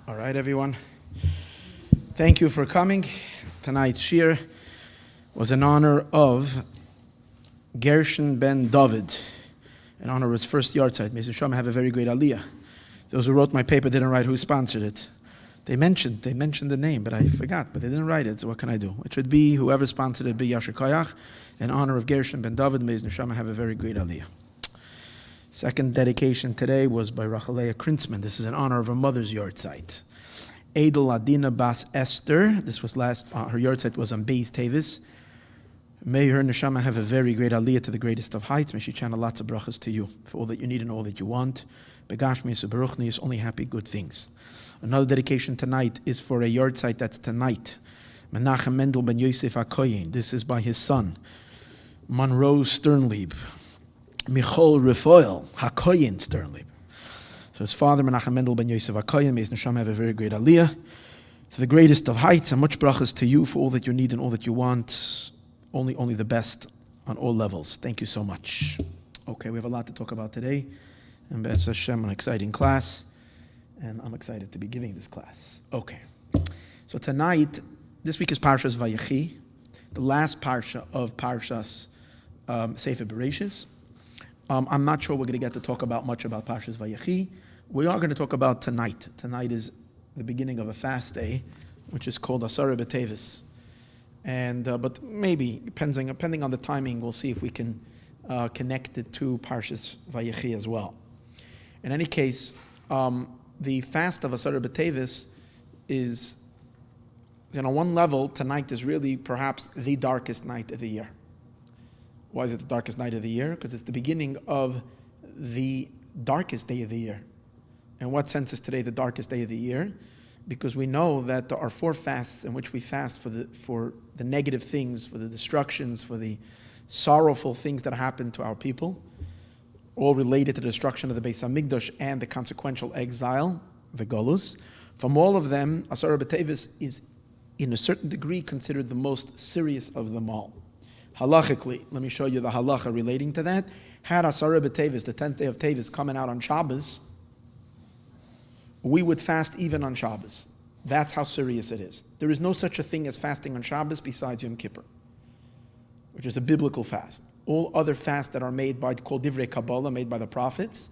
All right, everyone. Thank you for coming. Tonight's shir was in honor of Gershon ben David, in honor of his first yahrzeit. May Hashem have a very great aliyah. Those who wrote my paper didn't write who sponsored it. They mentioned the name, but I forgot, but they didn't write it, so what can I do? It should be whoever sponsored it, be Yasher Koyach, in honor of Gershon ben David. May Hashem have a very great aliyah. Second dedication today was by Rachaleah Krinsman. This is in honor of her mother's yahrzeit. Edel Adina Bas Esther. This was her yahrzeit was on Beis Teives. May her neshama have a very great aliyah to the greatest of heights. May she channel lots of brachas to you for all that you need and all that you want. Begashmi Baruchni is only happy good things. Another dedication tonight is for a yahrzeit that's tonight. Menachem Mendel ben Yosef HaKoyin. This is by his son, Monroe Sternlieb. Michol Refoil HaKoyin Sternlieb. So his father, Menachem Mendel ben Yosef HaKoyin, may his neshama have a very great aliyah to the greatest of heights, and much brachas to you for all that you need and all that you want. Only the best on all levels. Thank you so much. Okay, we have a lot to talk about today, and Be'ez Hashem, an exciting class, and I'm excited to be giving this class. Okay, so tonight, this week is Parshas Vayechi, the last parsha of Parshas Sefer Bereshis. I'm not sure we're going to get to talk about much about Parshas Vayechi. We are going to talk about tonight. Tonight is the beginning of a fast day, which is called Asara B'Tevis. And but maybe depending on the timing, we'll see if we can connect it to Parshas Vayechi as well. In any case, the fast of Asara B'Tevis is, on one level, tonight is really perhaps the darkest night of the year. Why is it the darkest night of the year? Because it's the beginning of the darkest day of the year. In what sense is today the darkest day of the year? Because we know that there are 4 fasts in which we fast for the negative things, for the destructions, for the sorrowful things that happen to our people, all related to the destruction of the Beis HaMikdash and the consequential exile, the Golus. From all of them, Asara B'Tevis is, in a certain degree, considered the most serious of them all. Halachically, let me show you the halacha relating to that. Had Asara B'Tevis, the 10th day of Teves, coming out on Shabbos, we would fast even on Shabbos. That's how serious it is. There is no such a thing as fasting on Shabbos besides Yom Kippur, which is a biblical fast. All other fasts that are called Divrei Kabbalah, made by the prophets,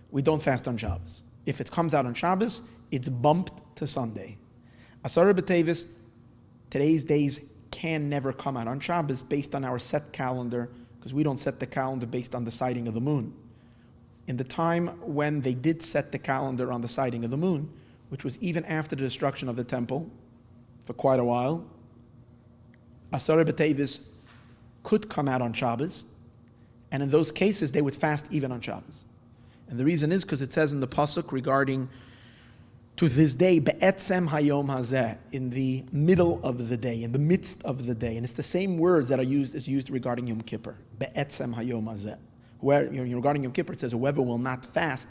we don't fast on Shabbos. If it comes out on Shabbos, it's bumped to Sunday. Asara B'Tevis, today's days can never come out on Shabbos based on our set calendar, because we don't set the calendar based on the sighting of the moon. In the time when they did set the calendar on the sighting of the moon, which was even after the destruction of the temple for quite a while, Asara B'Tevis could come out on Shabbos, and in those cases they would fast even on Shabbos. And the reason is because it says in the pasuk regarding to this day, be'etzem hayom hazeh, in the middle of the day, in the midst of the day. And it's the same words that are used regarding Yom Kippur. Be'etzem hayom hazeh. Where, regarding Yom Kippur, it says, whoever will not fast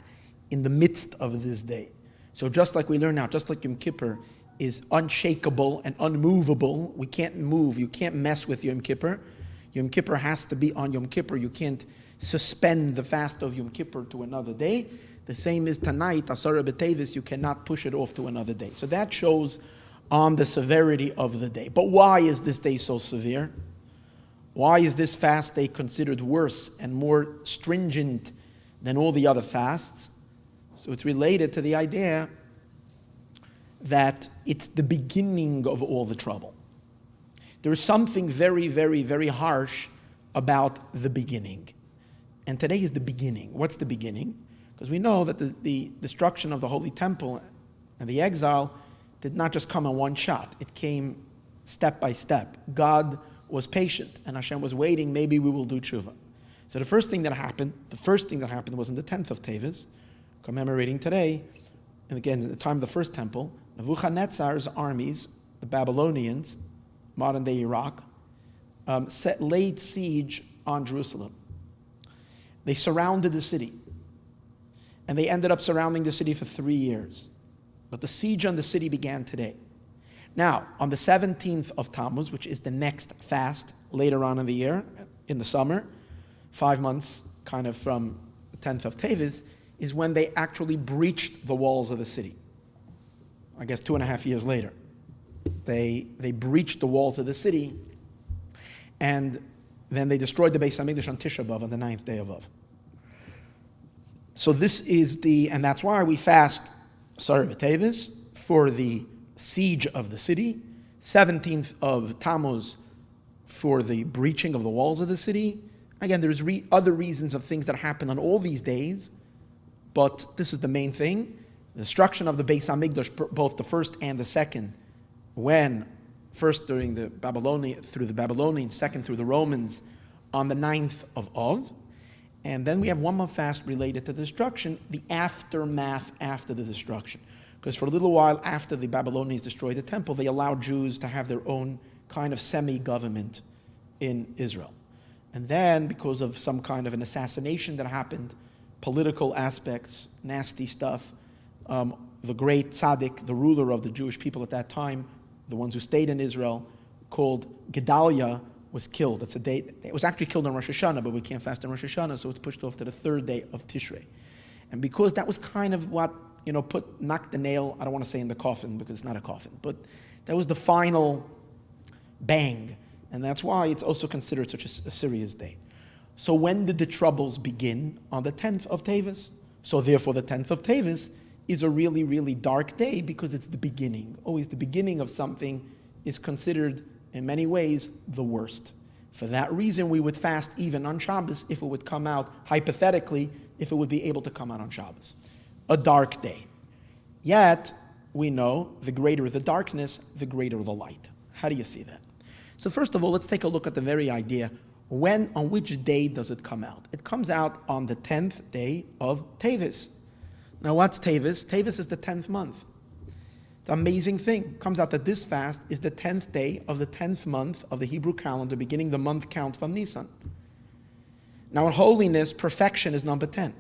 in the midst of this day. So just like we learn now, just like Yom Kippur is unshakable and unmovable, we can't move, you can't mess with Yom Kippur. Yom Kippur has to be on Yom Kippur. You can't suspend the fast of Yom Kippur to another day. The same is tonight, Asara B'Tevis, you cannot push it off to another day. So that shows on the severity of the day. But why is this day so severe? Why is this fast day considered worse and more stringent than all the other fasts? So it's related to the idea that it's the beginning of all the trouble. There is something very, very, very harsh about the beginning. And today is the beginning. What's the beginning? Because we know that the destruction of the Holy Temple and the exile did not just come in one shot. It came step by step. God was patient, and Hashem was waiting, maybe we will do tshuva. So the first thing that happened was in the 10th of Teves, commemorating today, and again, at the time of the first temple, Nebuchadnezzar's armies, the Babylonians, modern-day Iraq, laid siege on Jerusalem. They surrounded the city. And they ended up surrounding the city for 3 years. But the siege on the city began today. Now, on the 17th of Tammuz, which is the next fast later on in the year, in the summer, 5 months kind of from the 10th of Teves, is when they actually breached the walls of the city. I guess 2.5 years later. They breached the walls of the city, and then they destroyed the Beis Hamikdash on Tisha B'Av, on the 9th day of Av. So this is and that's why we fast Teives for the siege of the city, 17th of Tammuz for the breaching of the walls of the city. Again, there's other reasons of things that happen on all these days, but this is the main thing. The destruction of the Beis Hamikdash, both the first and the second, when first during the Babylonians, second through the Romans, on the 9th of Av. And then we have 1 month fast related to the destruction, the aftermath after the destruction. Because for a little while after the Babylonians destroyed the temple, they allowed Jews to have their own kind of semi-government in Israel. And then, because of some kind of an assassination that happened, political aspects, nasty stuff, the great tzaddik, the ruler of the Jewish people at that time, the ones who stayed in Israel, called Gedaliah, was killed. That's a day. It was actually killed on Rosh Hashanah, but we can't fast on Rosh Hashanah, so it's pushed off to the 3rd day of Tishrei. And because that was kind of what, knocked the nail, I don't want to say in the coffin, because it's not a coffin, but that was the final bang. And that's why it's also considered such a serious day. So when did the troubles begin? On the 10th of Teives. So therefore the 10th of Teives is a really, really dark day, because it's the beginning. Always the beginning of something is considered, in many ways, the worst. For that reason, we would fast even on Shabbos if it would come out, hypothetically, if it would be able to come out on Shabbos. A dark day. Yet, we know the greater the darkness, the greater the light. How do you see that? So first of all, let's take a look at the very idea. On which day does it come out? It comes out on the 10th day of Teives. Now what's Teives? Teives is the 10th month. It's an amazing thing. Comes out that this fast is the 10th day of the 10th month of the Hebrew calendar, beginning the month count from Nisan. Now in holiness, perfection is number 10.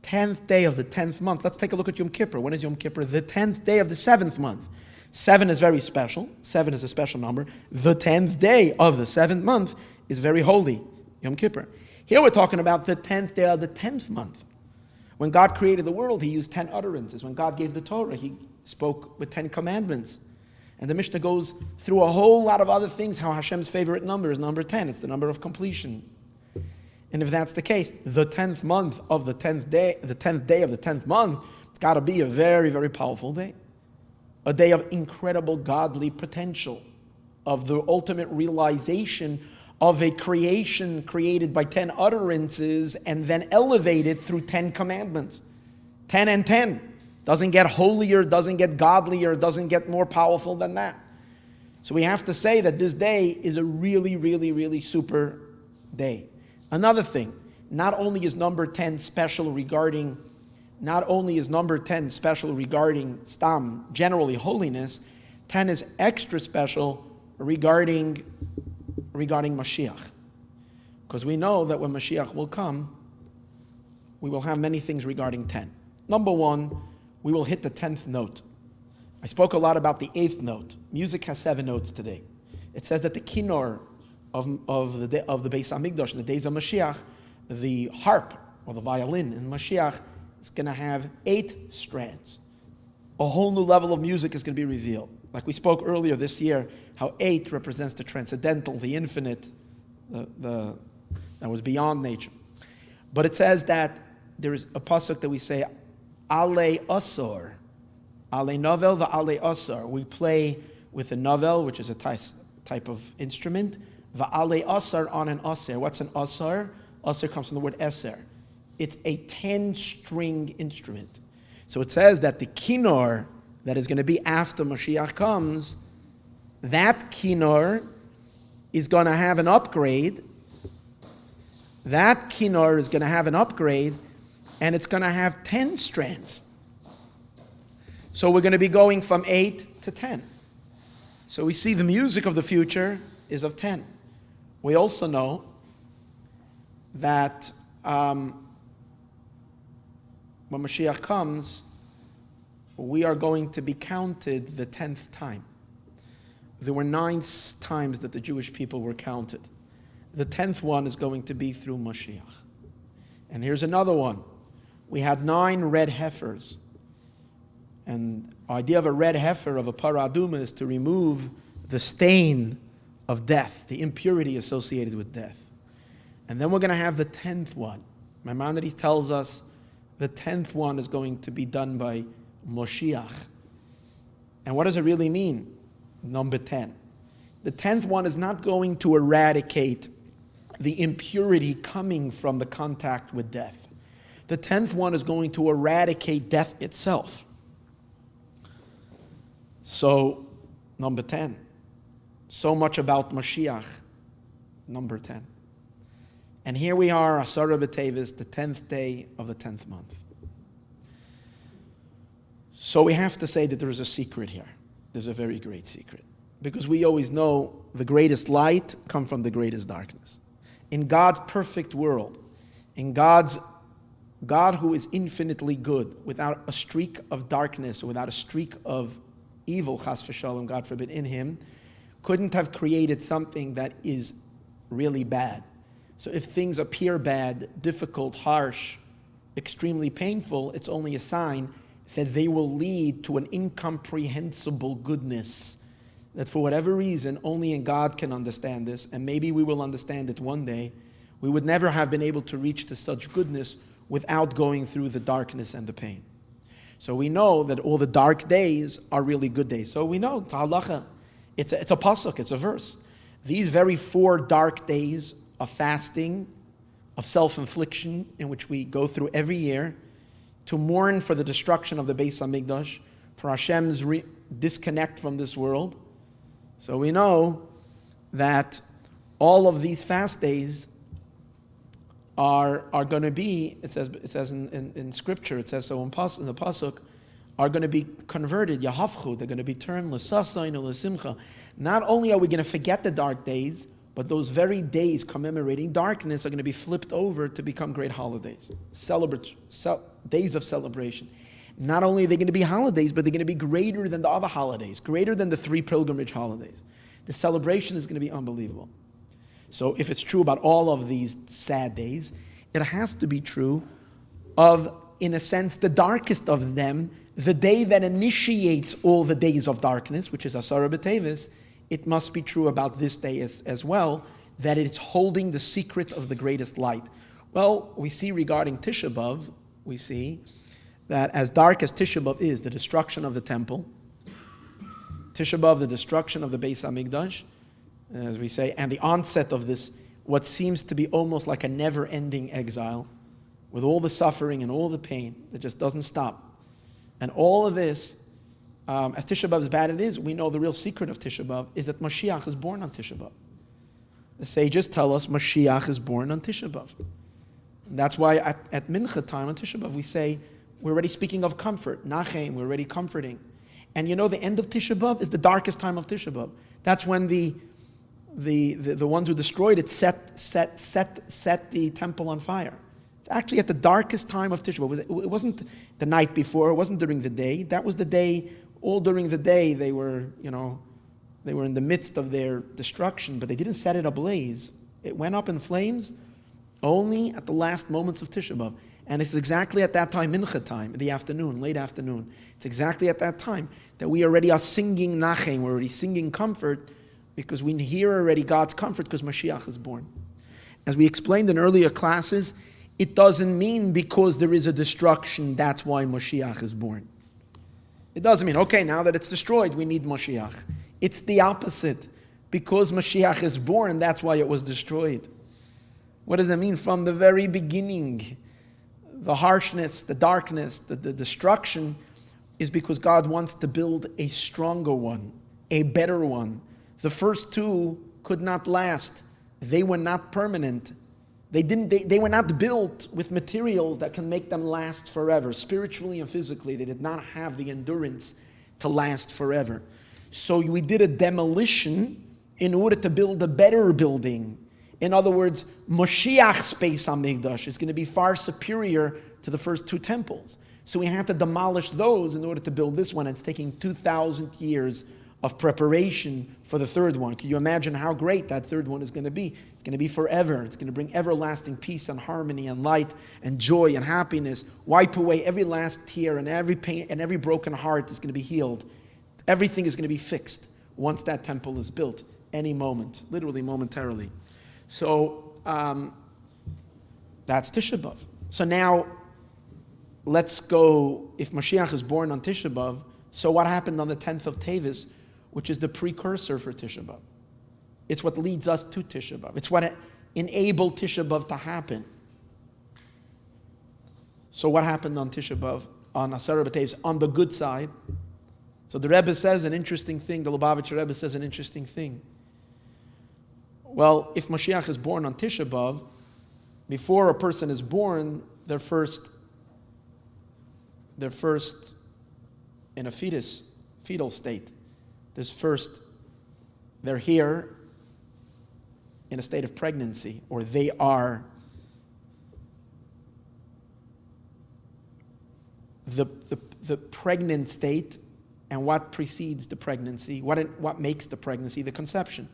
10th day of the 10th month. Let's take a look at Yom Kippur. When is Yom Kippur? The 10th day of the 7th month. 7 is very special. 7 is a special number. The 10th day of the 7th month is very holy, Yom Kippur. Here we're talking about the 10th day of the 10th month. When God created the world, he used 10 utterances. When God gave the Torah, he spoke with 10 commandments. And the Mishnah goes through a whole lot of other things, how Hashem's favorite number is number 10. It's the number of completion. And if that's the case, the 10th month of the 10th day of the 10th month, it's got to be a very, very powerful day. A day of incredible godly potential, of the ultimate realization of a creation created by 10 utterances and then elevated through 10 commandments. 10 and 10. Doesn't get holier, doesn't get godlier, doesn't get more powerful than that. So we have to say that this day is a really, really, really super day. Another thing, not only is number 10 special regarding Stam, generally holiness, 10 is extra special regarding Mashiach. Because we know that when Mashiach will come, we will have many things regarding 10. Number 1, we will hit the 10th note. I spoke a lot about the 8th note. Music has 7 notes today. It says that the kinnor of the Beis Hamikdash in the days of Mashiach, the harp or the violin in Mashiach is going to have 8 strands. A whole new level of music is going to be revealed. Like we spoke earlier this year, how 8 represents the transcendental, the infinite, that was beyond nature. But it says that there is a pasuk that we say, Ale Asor, Ale Novel, the Ale Asor. We play with a novel, which is a type of instrument. The Ale Asar on an Aser. What's an Asar? Asar comes from the word Eser. It's a 10-string instrument. So it says that the kinnor that is going to be after Mashiach comes, that kinnor is going to have an upgrade. That kinnor is going to have an upgrade, and it's going to have 10 strands. So we're going to be going from 8 to 10. So we see the music of the future is of 10. We also know that when Mashiach comes, we are going to be counted the 10th time. There were 9 times that the Jewish people were counted. The 10th one is going to be through Mashiach. And here's another one. We had 9 red heifers. And idea of a red heifer, of a paraduma, is to remove the stain of death, the impurity associated with death. And then we're going to have the 10th one. Maimonides tells us the 10th one is going to be done by Mashiach. And what does it really mean? Number 10. The 10th one is not going to eradicate the impurity coming from the contact with death. The 10th one is going to eradicate death itself. So, number 10. So much about Mashiach. Number 10. And here we are, Asara B'Teves, the 10th day of the 10th month. So we have to say that there is a secret here. There's a very great secret. Because we always know the greatest light comes from the greatest darkness. In God's perfect world, in God who is infinitely good, without a streak of darkness, or without a streak of evil, chas v'shalom, God forbid, in him, couldn't have created something that is really bad. So if things appear bad, difficult, harsh, extremely painful, it's only a sign that they will lead to an incomprehensible goodness that for whatever reason, only in God can understand this, and maybe we will understand it one day. We would never have been able to reach to such goodness without going through the darkness and the pain. So we know that all the dark days are really good days. So we know, ta'alacha, it's a pasuk, it's a verse. These very 4 dark days of fasting, of self-infliction, in which we go through every year, to mourn for the destruction of the Beis HaMikdash, for Hashem's disconnect from this world. So we know that all of these fast days are going to be, it says in scripture, it says so in the pasuk, are going to be converted, yahafchu, they're going to be turned l'sasayin l'simcha. Not only are we going to forget the dark days, but those very days commemorating darkness are going to be flipped over to become great holidays, days of celebration. Not only are they going to be holidays, but they're going to be greater than the other holidays, greater than the 3 pilgrimage holidays. The celebration is going to be unbelievable. So if it's true about all of these sad days, it has to be true of, in a sense, the darkest of them, the day that initiates all the days of darkness, which is Asara B'Teves. It must be true about this day as well, that it's holding the secret of the greatest light. Well, we see regarding Tisha B'Av, we see that as dark as Tisha B'Av is, the destruction of the temple, Tisha B'Av, the destruction of the Beis HaMikdash, as we say, and the onset of this, what seems to be almost like a never-ending exile, with all the suffering and all the pain that just doesn't stop. And all of this, as Tisha B'Av, as bad as it is, we know the real secret of Tisha B'Av is that Mashiach is born on Tisha B'Av. The sages tell us Mashiach is born on Tisha B'Av. And that's why at Mincha time on Tisha B'Av we say, we're already speaking of comfort, Nachem, we're already comforting. And you know the end of Tisha B'Av is the darkest time of Tisha B'Av. That's when the ones who destroyed it set the temple on fire. It's actually at the darkest time of Tisha B'Av. It wasn't the night before, it wasn't during the day. That was the day, all during the day they were in the midst of their destruction, but they didn't set it ablaze. It went up in flames only at the last moments of Tisha B'Av. And it's exactly at that time, Mincha time, in the afternoon, late afternoon. It's exactly at that time that we already are singing Nachem, we're already singing comfort, because we hear already God's comfort because Mashiach is born. As we explained in earlier classes, it doesn't mean because there is a destruction, that's why Mashiach is born. It doesn't mean, okay, now that it's destroyed, we need Mashiach. It's the opposite. Because Mashiach is born, that's why it was destroyed. What does that mean? From the very beginning, the harshness, the darkness, the destruction is because God wants to build a stronger one, a better one. The first 2 could not last. They were not permanent. They were not built with materials that can make them last forever. Spiritually and physically, they did not have the endurance to last forever. So we did a demolition in order to build a better building. In other words, Mashiach's Beis HaMikdash is going to be far superior to the first 2 temples. So we had to demolish those in order to build this one. It's taking 2,000 years of preparation for the third one. Can you imagine how great that third one is going to be? It's going to be forever. It's going to bring everlasting peace and harmony and light and joy and happiness. Wipe away every last tear, and every pain and every broken heart is going to be healed. Everything is going to be fixed once that temple is built, any moment, literally momentarily. So that's Tisha B'Av. So now let's go, if Mashiach is born on Tisha B'Av, so what happened on the 10th of Teives, which is the precursor for Tisha B'Av? It's what leads us to Tisha B'Av. It's what enabled Tisha B'Av to happen. So what happened on Tisha B'Av, on Asara B'Teives, on the good side? So the Rebbe says an interesting thing, the Lubavitcher Rebbe says an interesting thing. Well, if Mashiach is born on Tisha B'Av, before a person is born, they're first in a fetal state. They're here in a state of pregnancy, or they are the pregnant state, and what precedes the pregnancy, what makes the pregnancy, the conception.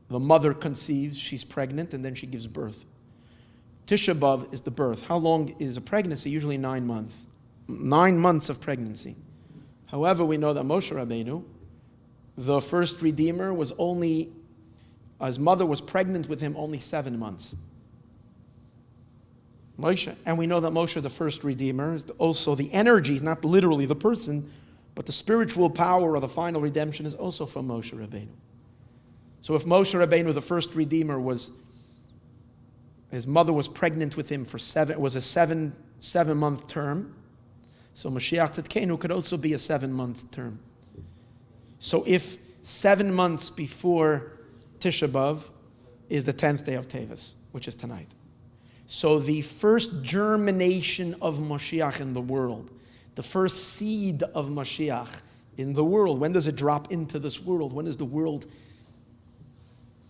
The mother conceives, she's pregnant, and then she gives birth. Tisha B'Av is the birth. How long is a pregnancy? Usually 9 months. 9 months of pregnancy. However, we know that Moshe Rabbeinu, the first Redeemer, his mother was pregnant with him only 7 months. Moshe, and we know that Moshe, the first Redeemer, is also the energy, not literally the person, but the spiritual power of the final redemption is also from Moshe Rabbeinu. So if Moshe Rabbeinu, the first Redeemer, his mother was pregnant with him for a seven-month term, so Mashiach Tzidkenu could also be a 7-month term. So if 7 months before Tisha B'Av is the 10th day of Teves, which is tonight. So the first germination of Mashiach in the world, the first seed of Mashiach in the world, when does it drop into this world? When does the world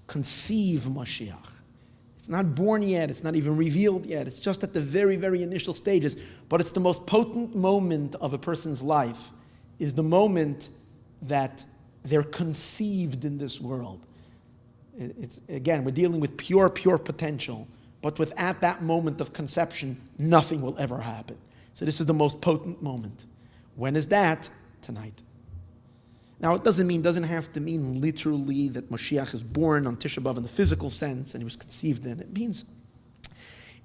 conceive Mashiach? It's not born yet, it's not even revealed yet, it's just at the very, very initial stages, but it's the most potent moment of a person's life, is the moment that they're conceived in this world. Again, we're dealing with pure potential, but at that moment of conception, nothing will ever happen. So this is the most potent moment. When is that? Tonight. Now, it doesn't have to mean literally that Mashiach is born on Tisha B'Av in the physical sense and he was conceived in.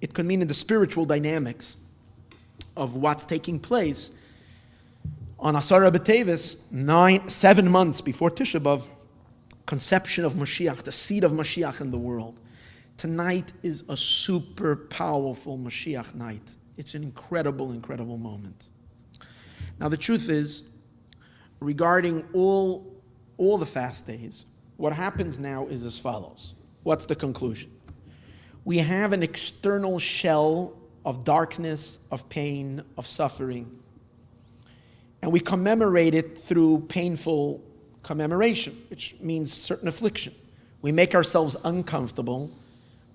It could mean in the spiritual dynamics of what's taking place on Asara B'Teves, 7 months before Tisha B'Av, conception of Mashiach, the seed of Mashiach in the world. Tonight is a super powerful Mashiach night. It's an incredible, incredible moment. Now, the truth is, regarding all the fast days, what happens now is as follows. What's the conclusion? We have an external shell of darkness, of pain, of suffering, and we commemorate it through painful commemoration, which means certain affliction. We make ourselves uncomfortable.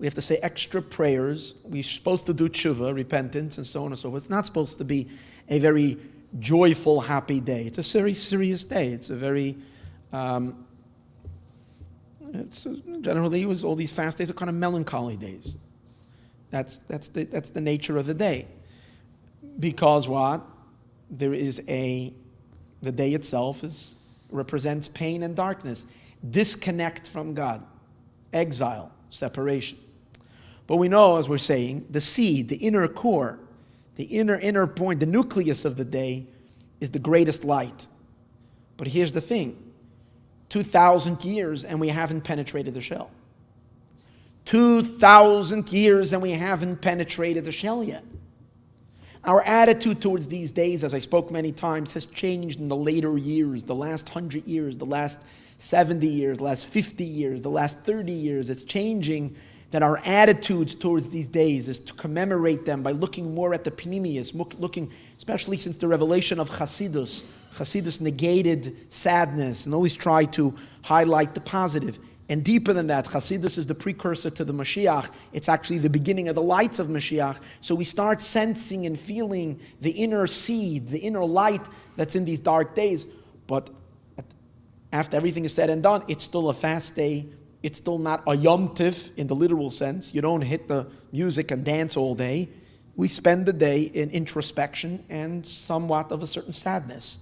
We have to say extra prayers. We're supposed to do tshuva, repentance, and so on and so forth. It's not supposed to be a very joyful, happy day. It's a very serious day. It's a very, generally all these fast days are kind of melancholy days. That's the nature of the day. Because what? The day itself represents pain and darkness, disconnect from God, exile, separation. But we know, as we're saying, the seed, the inner core, the inner point, the nucleus of the day is the greatest light. But here's the thing, 2,000 years and we haven't penetrated the shell. 2,000 years and we haven't penetrated the shell yet. Our attitude towards these days, as I spoke many times, has changed in the later years, the last 100 years, the last 70 years, the last 50 years, the last 30 years. It's changing that our attitudes towards these days is to commemorate them by looking more at the pnimius, looking, especially since the revelation of Chassidus. Chassidus negated sadness and always tried to highlight the positive. And deeper than that, Chassidus is the precursor to the Mashiach. It's actually the beginning of the lights of Mashiach. So we start sensing and feeling the inner seed, the inner light that's in these dark days. But after everything is said and done, it's still a fast day. It's still not a Yom Tiv in the literal sense. You don't hit the music and dance all day. We spend the day in introspection and somewhat of a certain sadness,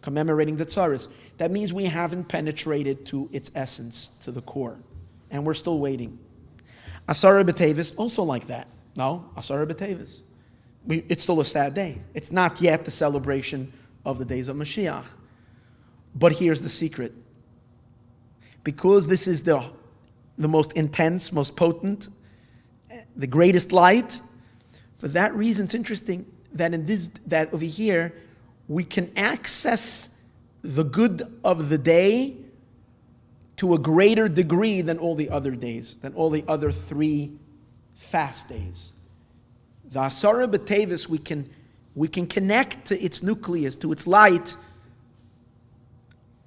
commemorating the tzaras. That means we haven't penetrated to its essence, to the core, and we're still waiting. Asara B'Tevis, also like that. No, Asara B'Tevis. It's still a sad day. It's not yet the celebration of the days of Mashiach. But here's the secret. Because this is the most intense, most potent, the greatest light, for that reason it's interesting that over here we can access the good of the day to a greater degree than all the other days, than all the other 3 fast days. The Asara B'Tevis, we can connect to its nucleus, to its light,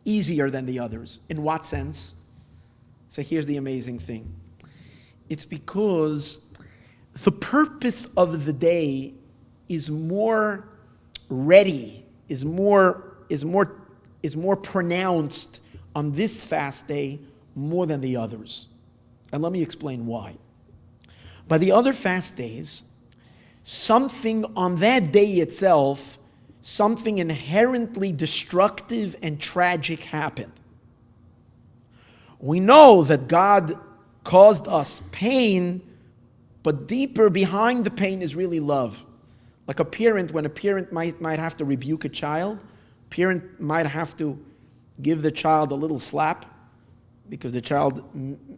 easier than the others. In what sense? So here's the amazing thing. It's because the purpose of the day is more ready, is more pronounced on this fast day more than the others. And let me explain why. By the other fast days, something on that day itself, something inherently destructive and tragic happened. We know that God caused us pain, but deeper behind the pain is really love. Like a parent, when a parent might have to rebuke a child, parent might have to give the child a little slap because the child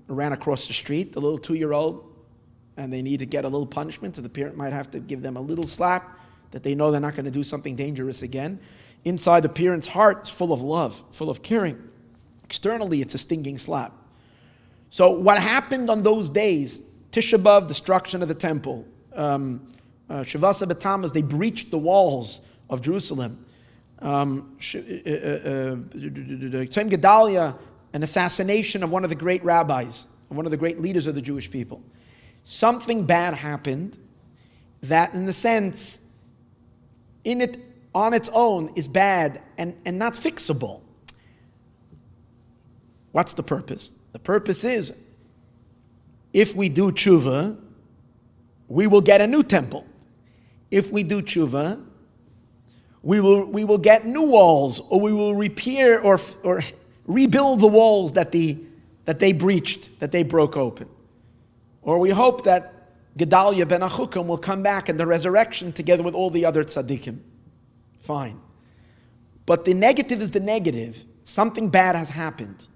ran across the street, a little 2-year-old, and they need to get a little punishment, so the parent might have to give them a little slap that they know they're not going to do something dangerous again. Inside the parent's heart is full of love, full of caring. Externally, it's a stinging slap. So what happened on those days, Tisha B'Av, destruction of the temple, Shavasa B'Tammuz, they breached the walls of Jerusalem. Tzem Gedalia, an assassination of one of the great rabbis, one of the great leaders of the Jewish people. Something bad happened that, in a sense, in it on its own is bad and not fixable. What's the purpose? The purpose is, if we do tshuva, we will get a new temple. If we do tshuva, we will get new walls, or we will repair or rebuild the walls that they breached, that they broke open. Or we hope that Gedalia ben Achukam will come back in the resurrection together with all the other tzaddikim. Fine. But the negative is the negative. Something bad has happened.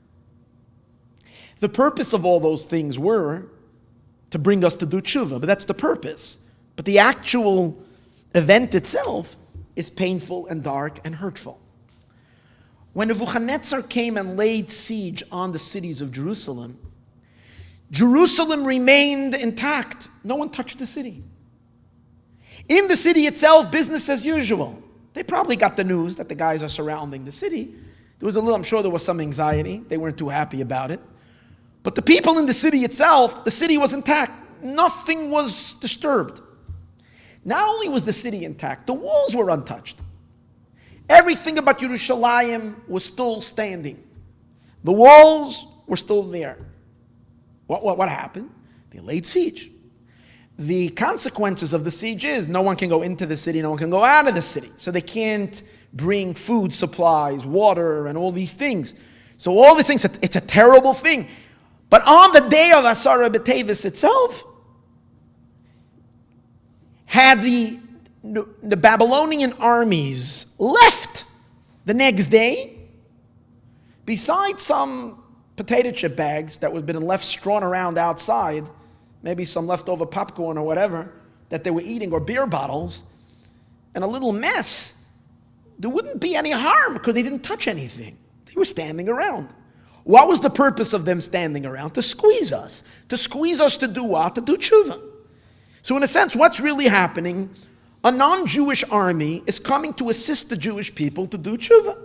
The purpose of all those things were to bring us to do tshuva, but that's the purpose. But the actual event itself is painful and dark and hurtful. When Nebuchadnezzar came and laid siege on the cities of Jerusalem, Jerusalem remained intact. No one touched the city. In the city itself, business as usual. They probably got the news that the guys are surrounding the city. I'm sure there was some anxiety. They weren't too happy about it. But the people in the city itself, the city was intact. Nothing was disturbed. Not only was the city intact, the walls were untouched. Everything about Yerushalayim was still standing. The walls were still there. What happened? They laid siege. The consequences of the siege is no one can go into the city, no one can go out of the city. So they can't bring food supplies, water, and all these things. So all these things, it's a terrible thing. But on the day of Asara B'Tevis itself, had the Babylonian armies left the next day, besides some potato chip bags that had been left strewn around outside, maybe some leftover popcorn or whatever that they were eating, or beer bottles, and a little mess, there wouldn't be any harm because they didn't touch anything. They were standing around. What was the purpose of them standing around? To squeeze us. To squeeze us to do what? To do tshuva. So in a sense, what's really happening? A non-Jewish army is coming to assist the Jewish people to do tshuva.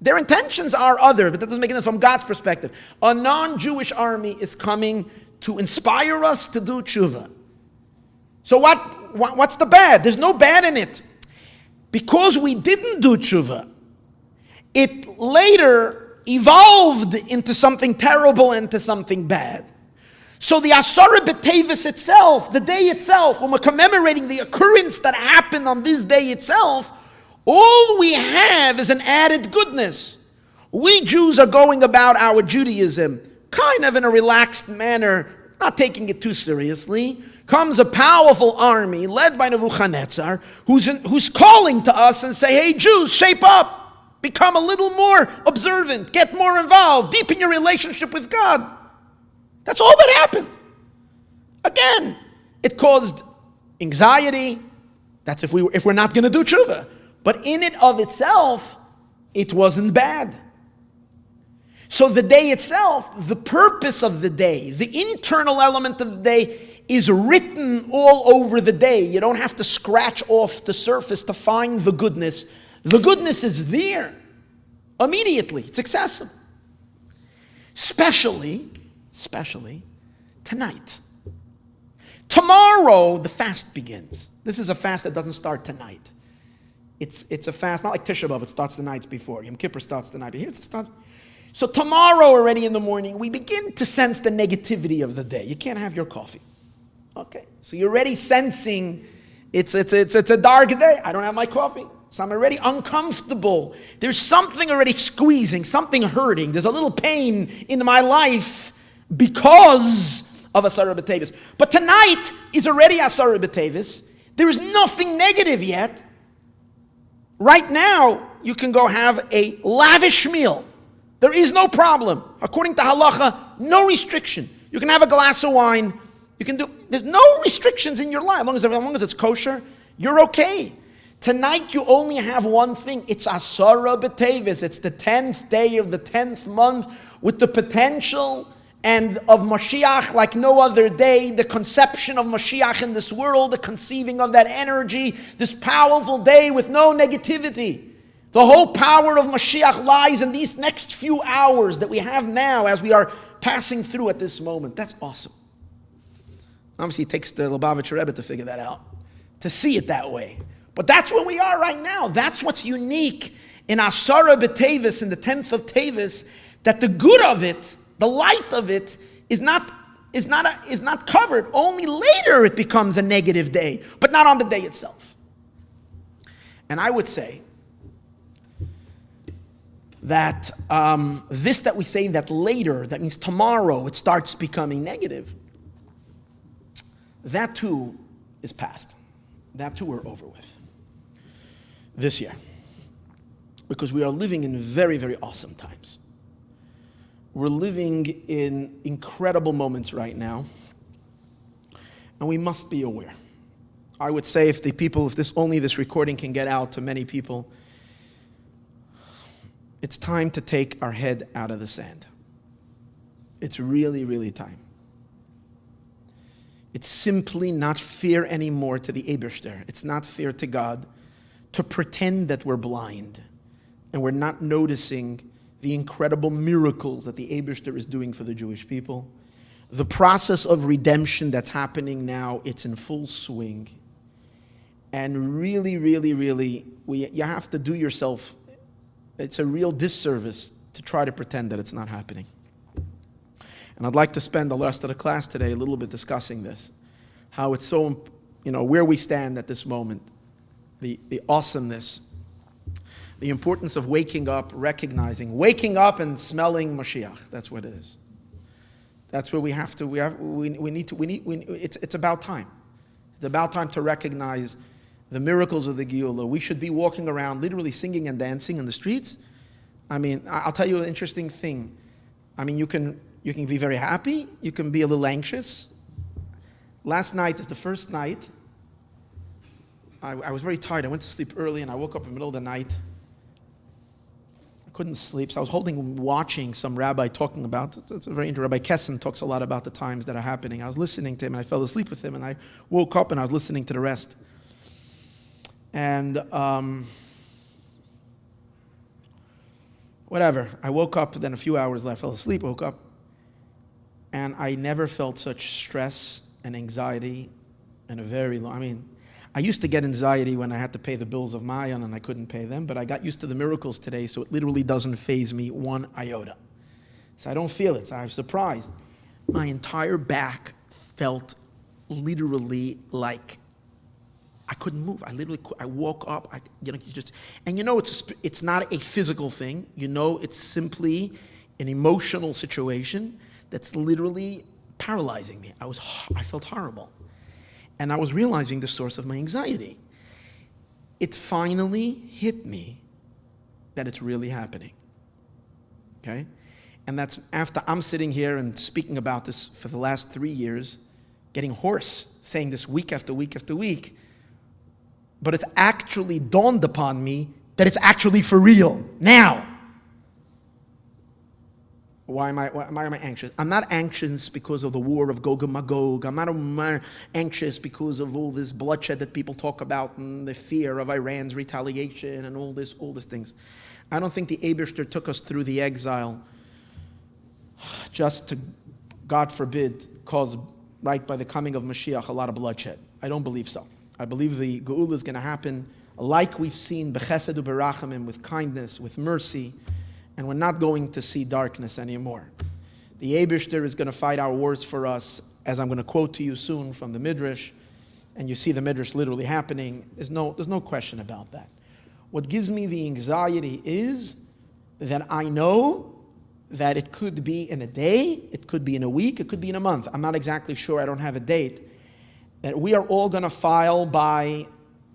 Their intentions are other, but that doesn't make sense from God's perspective. A non-Jewish army is coming to inspire us to do tshuva. So what's the bad? There's no bad in it. Because we didn't do tshuva, it later evolved into something terrible, into something bad. So the Asara B'Teves itself, the day itself, when we're commemorating the occurrence that happened on this day itself, all we have is an added goodness. We Jews are going about our Judaism kind of in a relaxed manner, not taking it too seriously. Comes a powerful army led by Nebuchadnezzar, who's calling to us and say, hey Jews, shape up, become a little more observant, get more involved, deepen your relationship with God. That's all that happened. Again, it caused anxiety. That's if we're not going to do tshuva. But in it of itself, it wasn't bad. So the day itself, the purpose of the day, the internal element of the day is written all over the day. You don't have to scratch off the surface to find the goodness. The goodness is there immediately. It's accessible. Especially tonight. Tomorrow, the fast begins. This is a fast that doesn't start tonight. It's a fast, not like Tisha B'Av, it starts the nights before. Yom Kippur starts the night. Here it's start. So tomorrow already in the morning, we begin to sense the negativity of the day. You can't have your coffee. Okay, so you're already sensing it's a dark day. I don't have my coffee. So I'm already uncomfortable. There's something already squeezing, something hurting. There's a little pain in my life because of Asara B'Teves. But tonight is already Asara B'Teves. There is nothing negative yet. Right now, you can go have a lavish meal. There is no problem. According to halacha, no restriction. You can have a glass of wine. There's no restrictions in your life. As long as it's kosher, you're okay. Tonight you only have one thing. It's Asara B'Teves. It's the 10th day of the 10th month with the potential and of Mashiach like no other day, the conception of Mashiach in this world, the conceiving of that energy, this powerful day with no negativity. The whole power of Mashiach lies in these next few hours that we have now as we are passing through at this moment. That's awesome. Obviously, it takes the Lubavitcher Rebbe to figure that out, to see it that way. But that's where we are right now. That's what's unique in Asara B'Teves, in the 10th of Teves, that the good of it, the light of it, is not covered. Only later it becomes a negative day, but not on the day itself. And I would say that this that we say that later, that means tomorrow, it starts becoming negative. That too is past. That too we're over with this year. Because we are living in very, very awesome times. We're living in incredible moments right now. And we must be aware. I would say if this recording can get out to many people, it's time to take our head out of the sand. It's really, really time. It's simply not fair anymore to the Eibishter. It's not fair to God to pretend that we're blind and we're not noticing the incredible miracles that the Eibishter is doing for the Jewish people. The process of redemption that's happening now, it's in full swing. And really, really, really, you have to do yourself, it's a real disservice to try to pretend that it's not happening. And I'd like to spend the rest of the class today a little bit discussing this, how it's so, where we stand at this moment, the awesomeness, the importance of waking up and smelling Mashiach. That's what it is. That's where we have to, it's about time. It's about time to recognize the miracles of the Geula. We should be walking around literally singing and dancing in the streets. I'll tell you an interesting thing. You can be very happy. You can be a little anxious. Last night is the first night. I was very tired. I went to sleep early and I woke up in the middle of the night. I couldn't sleep. So I was watching some rabbi talking about, it's a very interesting, Rabbi Kessin talks a lot about the times that are happening. I was listening to him and I fell asleep with him and I woke up and I was listening to the rest. And whatever. I woke up, then a few hours later I fell asleep, woke up. And I never felt such stress and anxiety in a very long, I used to get anxiety when I had to pay the bills of Maayon and I couldn't pay them, but I got used to the miracles today, so it literally doesn't faze me one iota. So I don't feel it, so I'm surprised. My entire back felt literally like I couldn't move. I woke up, it's not a physical thing. It's simply an emotional situation that's literally paralyzing me. I felt horrible. And I was realizing the source of my anxiety. It finally hit me that it's really happening. Okay? And that's after I'm sitting here and speaking about this for the last 3 years, getting hoarse, saying this week after week after week. But it's actually dawned upon me that it's actually for real now. Why am I anxious? I'm not anxious because of the war of Gog and Magog. I'm not anxious because of all this bloodshed that people talk about and the fear of Iran's retaliation and all these things. I don't think the Eibishter took us through the exile just to, God forbid, cause, right by the coming of Mashiach, a lot of bloodshed. I don't believe so. I believe the Geula is going to happen like we've seen b'chesed u'berachamim, with kindness, with mercy, and we're not going to see darkness anymore. The Eibishter is going to fight our wars for us, as I'm going to quote to you soon from the Midrash, and you see the Midrash literally happening. There's no question about that. What gives me the anxiety is that I know that it could be in a day, it could be in a week, it could be in a month. I'm not exactly sure, I don't have a date. That we are all going to file by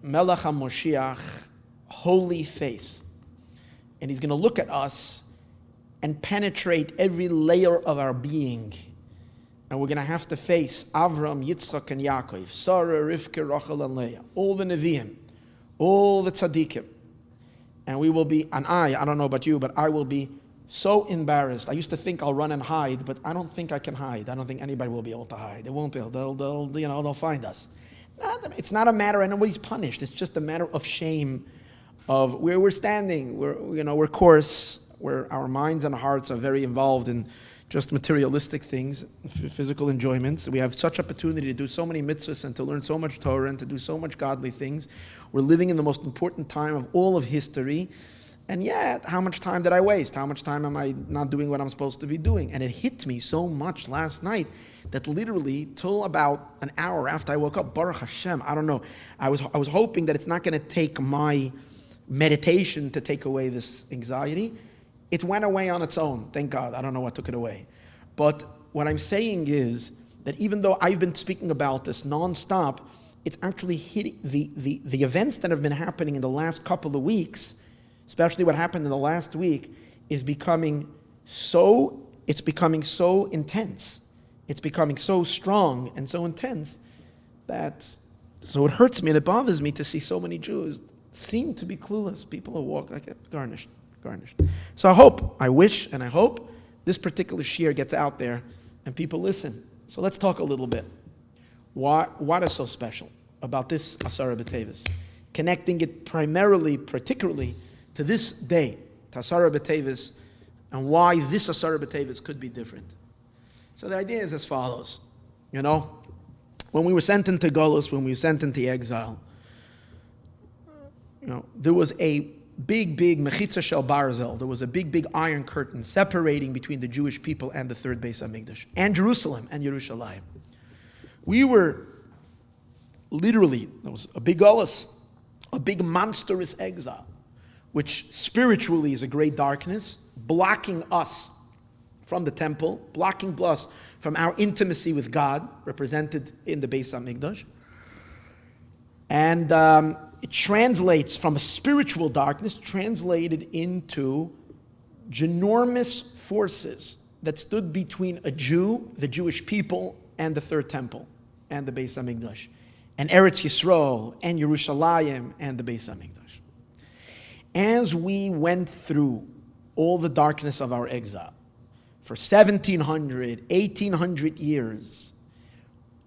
Melech HaMoshiach, holy face. And he's going to look at us and penetrate every layer of our being. And we're going to have to face Avram, Yitzchak, and Yaakov, Sarah, Rivka, Rachel, and Leah, all the Nevi'im, all the Tzaddikim. And we will be, and I don't know about you, but I will be so embarrassed. I used to think I'll run and hide, but I don't think I can hide. I don't think anybody will be able to hide. They won't be able. They'll find us. It's not a matter, and nobody's punished. It's just a matter of shame, of where we're standing. We're coarse. Where our minds and hearts are very involved in just materialistic things, physical enjoyments. We have such opportunity to do so many mitzvahs and to learn so much Torah and to do so much godly things. We're living in the most important time of all of history. And yet, how much time did I waste? How much time am I not doing what I'm supposed to be doing? And it hit me so much last night that literally, till about an hour after I woke up, Baruch Hashem, I don't know, I was hoping that it's not going to take my meditation to take away this anxiety. It went away on its own, thank God. I don't know what took it away. But what I'm saying is that even though I've been speaking about this nonstop, it's actually hitting the events that have been happening in the last couple of weeks, especially what happened in the last week, it's becoming so intense. It's becoming so strong and so intense so it hurts me and it bothers me to see so many Jews seem to be clueless. People who walk like garnished. So I wish and I hope this particular shiur gets out there and people listen. So let's talk a little bit. What is so special about this Asara B'Teves? Connecting it particularly to this day, to Asara B'Teves, and why this Asara B'Teves could be different. So the idea is as follows. When we were sent into Golus, when we were sent into exile, there was a big mechitza shel barzel. There was a big iron curtain separating between the Jewish people and the third Beis HaMikdash, and Jerusalem and Yerushalayim. We were literally, there was a big Golus, a big monstrous exile, which spiritually is a great darkness, blocking us from the temple, blocking us from our intimacy with God, represented in the Beis HaMikdash. And it translates from a spiritual darkness, translated into ginormous forces that stood between a Jew, the Jewish people, and the third temple, and the Beis HaMikdash, and Eretz Yisroel, and Yerushalayim, and the Beis HaMikdash. As we went through all the darkness of our exile, for 1,700, 1,800 years,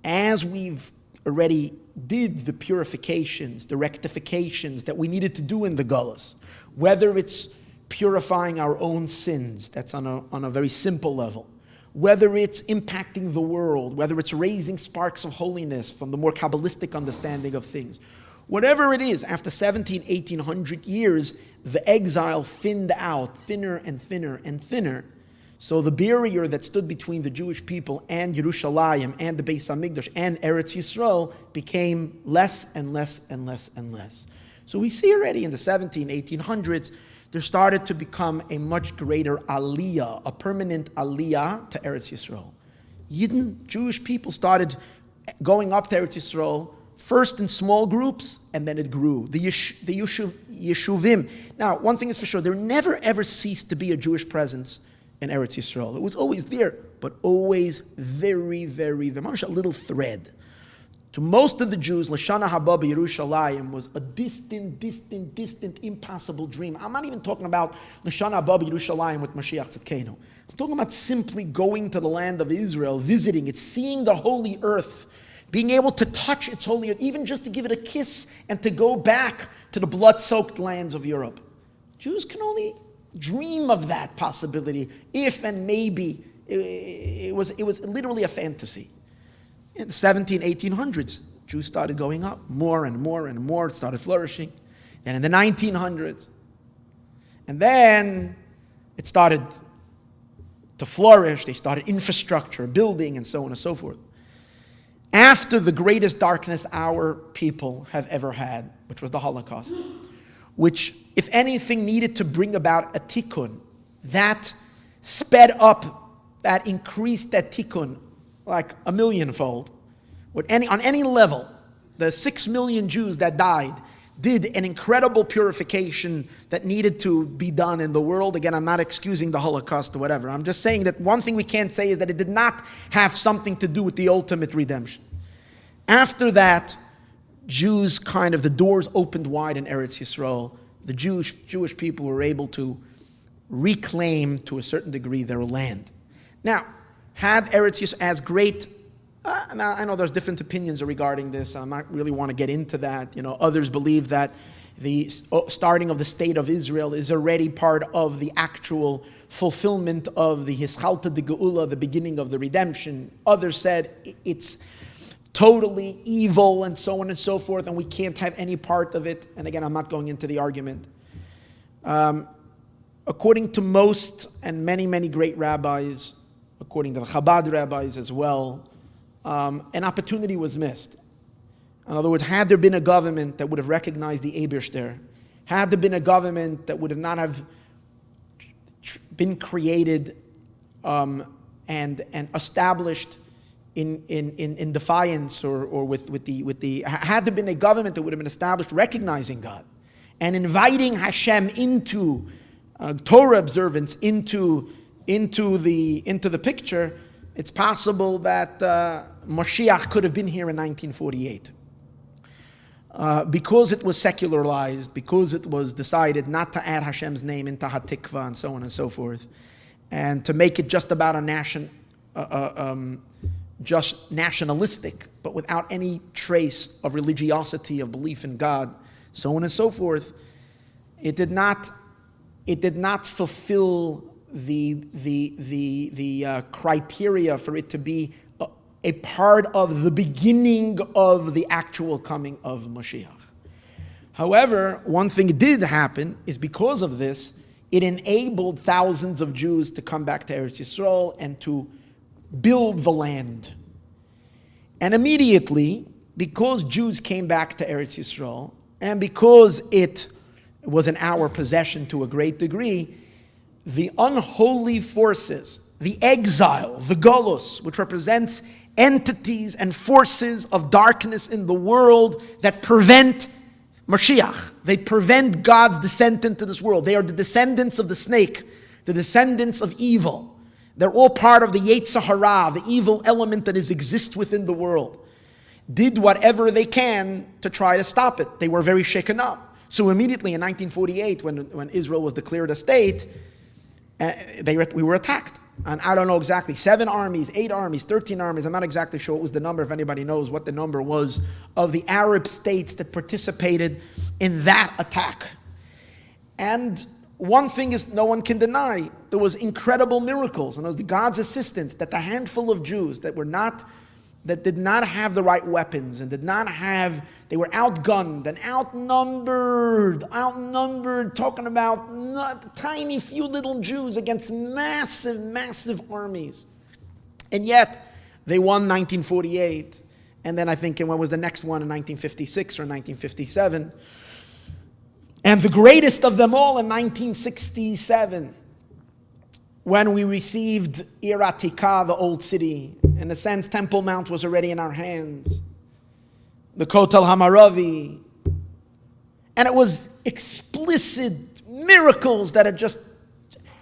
as we've already did the purifications, the rectifications that we needed to do in the Golus, whether it's purifying our own sins, that's on a very simple level, whether it's impacting the world, whether it's raising sparks of holiness from the more Kabbalistic understanding of things, Whatever it is, after 1800 years, the exile thinned out, thinner and thinner and thinner. So the barrier that stood between the Jewish people and Yerushalayim and the Beis HaMikdash and Eretz Yisrael became less and less and less and less. So we see already in the 1800s, there started to become a much greater aliyah, a permanent aliyah to Eretz Yisrael. Jewish people started going up to Eretz Yisrael, first in small groups, and then it grew. The Yeshuvim. Now, one thing is for sure, there never ever ceased to be a Jewish presence in Eretz Yisrael. It was always there, but always very, very, very much a little thread. To most of the Jews, Lashana Haba Yerushalayim was a distant, impossible dream. I'm not even talking about Lashana Haba Yerushalayim with Mashiach Tzidkenu. I'm talking about simply going to the land of Israel, visiting it, seeing the holy earth, being able to touch its holy earth, even just to give it a kiss and to go back to the blood-soaked lands of Europe. Jews can only dream of that possibility, if and maybe. It was literally a fantasy. In the 1800s, Jews started going up more and more and more. It started flourishing. Then in the 1900s, and then it started to flourish. They started infrastructure, building, and so on and so forth. After the greatest darkness our people have ever had, which was the Holocaust, which, if anything, needed to bring about a tikkun, that sped up, that increased that tikkun like a millionfold. On any level, the 6 million Jews that died did an incredible purification that needed to be done in the world. Again, I'm not excusing the Holocaust or whatever. I'm just saying that one thing we can't say is that it did not have something to do with the ultimate redemption. After that, Jews the doors opened wide in Eretz Yisrael. The Jewish people were able to reclaim, to a certain degree, their land. Now, had Eretz Yisrael as great, now I know there's different opinions regarding this. I don't really want to get into that. Others believe that the starting of the state of Israel is already part of the actual fulfillment of the Hischalta de Geula, the beginning of the redemption. Others said it's totally evil and so on and so forth, and we can't have any part of it. And again, I'm not going into the argument. According to most and many, many great rabbis, according to the Chabad rabbis as well, an opportunity was missed. In other words, had there been a government that would have recognized the Eibishter, had there been a government that would have not have been created and established in defiance or with the had there been a government that would have been established recognizing God and inviting Hashem into Torah observance into the picture, it's possible that Mashiach could have been here in 1948. Because it was secularized, because it was decided not to add Hashem's name into Hatikva and so on and so forth, and to make it just about just nationalistic, but without any trace of religiosity, of belief in God, so on and so forth, it did not fulfill the criteria for it to be a part of the beginning of the actual coming of Mashiach. However, one thing did happen is because of this, it enabled thousands of Jews to come back to Eretz Yisrael and to build the land. And immediately, because Jews came back to Eretz Yisrael, and because it was in our possession to a great degree, the unholy forces, the exile, the golus, which represents entities and forces of darkness in the world that prevent Mashiach. They prevent God's descent into this world. They are the descendants of the snake, the descendants of evil. They're all part of the Yetzer Hara, the evil element that exists within the world. Did whatever they can to try to stop it. They were very shaken up. So immediately in 1948, when Israel was declared a state, we were attacked. And I don't know exactly, 7 armies, 8 armies, 13 armies, I'm not exactly sure what was the number, if anybody knows what the number was, of the Arab states that participated in that attack. And one thing is no one can deny, there was incredible miracles, and it was God's assistance that the handful of Jews that were not that did not have the right weapons and they were outgunned and outnumbered, talking about not tiny few little Jews against massive, massive armies. And yet, they won 1948. And then I think, when was the next one, in 1956 or 1957? And the greatest of them all in 1967, when we received Ir Atikah, the old city. In a sense, Temple Mount was already in our hands. The Kotel Hamaravi. And it was explicit miracles that had just...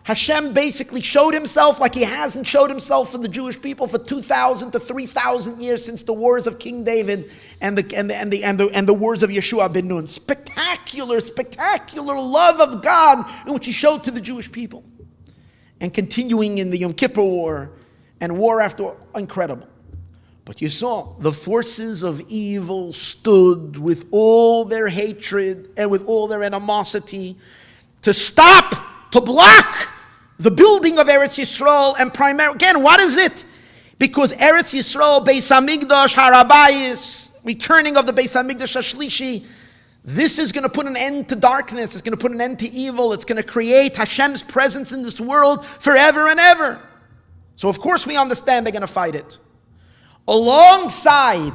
Hashem basically showed himself like he hasn't showed himself for the Jewish people for 2,000 to 3,000 years since the wars of King David and the wars of Yeshua ben Nun. Spectacular love of God in which he showed to the Jewish people. And continuing in the Yom Kippur War and war after war, incredible. But you saw the forces of evil stood with all their hatred and with all their animosity to stop, to block the building of Eretz Yisrael. And primarily, again, what is it? Because Eretz Yisrael, Beis HaMikdash, Harabayis, returning of the Beis HaMikdash HaShlishi, this is going to put an end to darkness. It's going to put an end to evil. It's going to create Hashem's presence in this world forever and ever. So of course we understand they're going to fight it. Alongside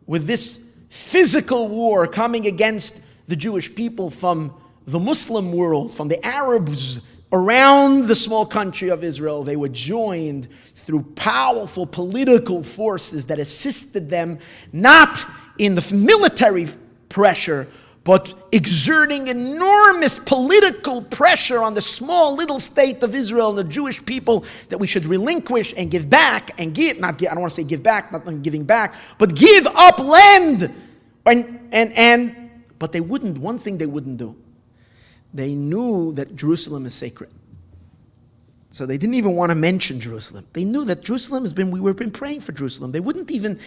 with this physical war coming against the Jewish people from the Muslim world, from the Arabs around the small country of Israel, they were joined through powerful political forces that assisted them not in the military pressure, but exerting enormous political pressure on the small little state of Israel and the Jewish people that we should relinquish and give back and give, I don't want to say give back, not giving back, but give up land. But they wouldn't, one thing they wouldn't do. They knew that Jerusalem is sacred. So they didn't even want to mention Jerusalem. They knew that Jerusalem we've been praying for Jerusalem. They wouldn't even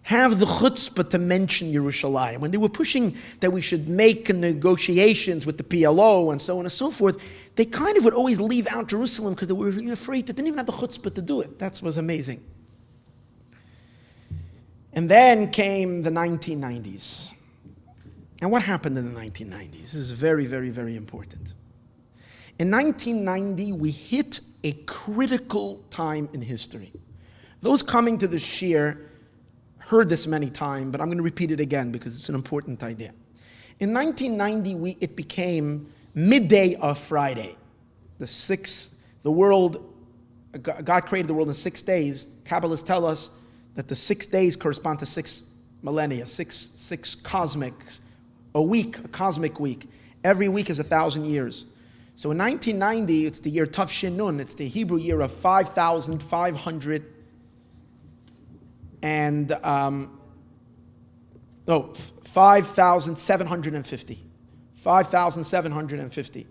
have the chutzpah to mention Yerushalayim. When they were pushing that we should make negotiations with the PLO and so on and so forth, they kind of would always leave out Jerusalem because they were afraid. They didn't even have the chutzpah to do it. That was amazing. And then came the 1990s. And what happened in the 1990s? This is very, very, very important. In 1990, we hit a critical time in history. Those coming to the Shir heard this many times, but I'm going to repeat it again because it's an important idea. In 1990, it became midday of Friday. God created the world in 6 days. Kabbalists tell us that the 6 days correspond to 6 millennia, six cosmics, a cosmic week. Every week is 1,000 years. So in 1990, it's the year Tav Shin Nun. It's the Hebrew year of 5,500 and 5,750. 5,750.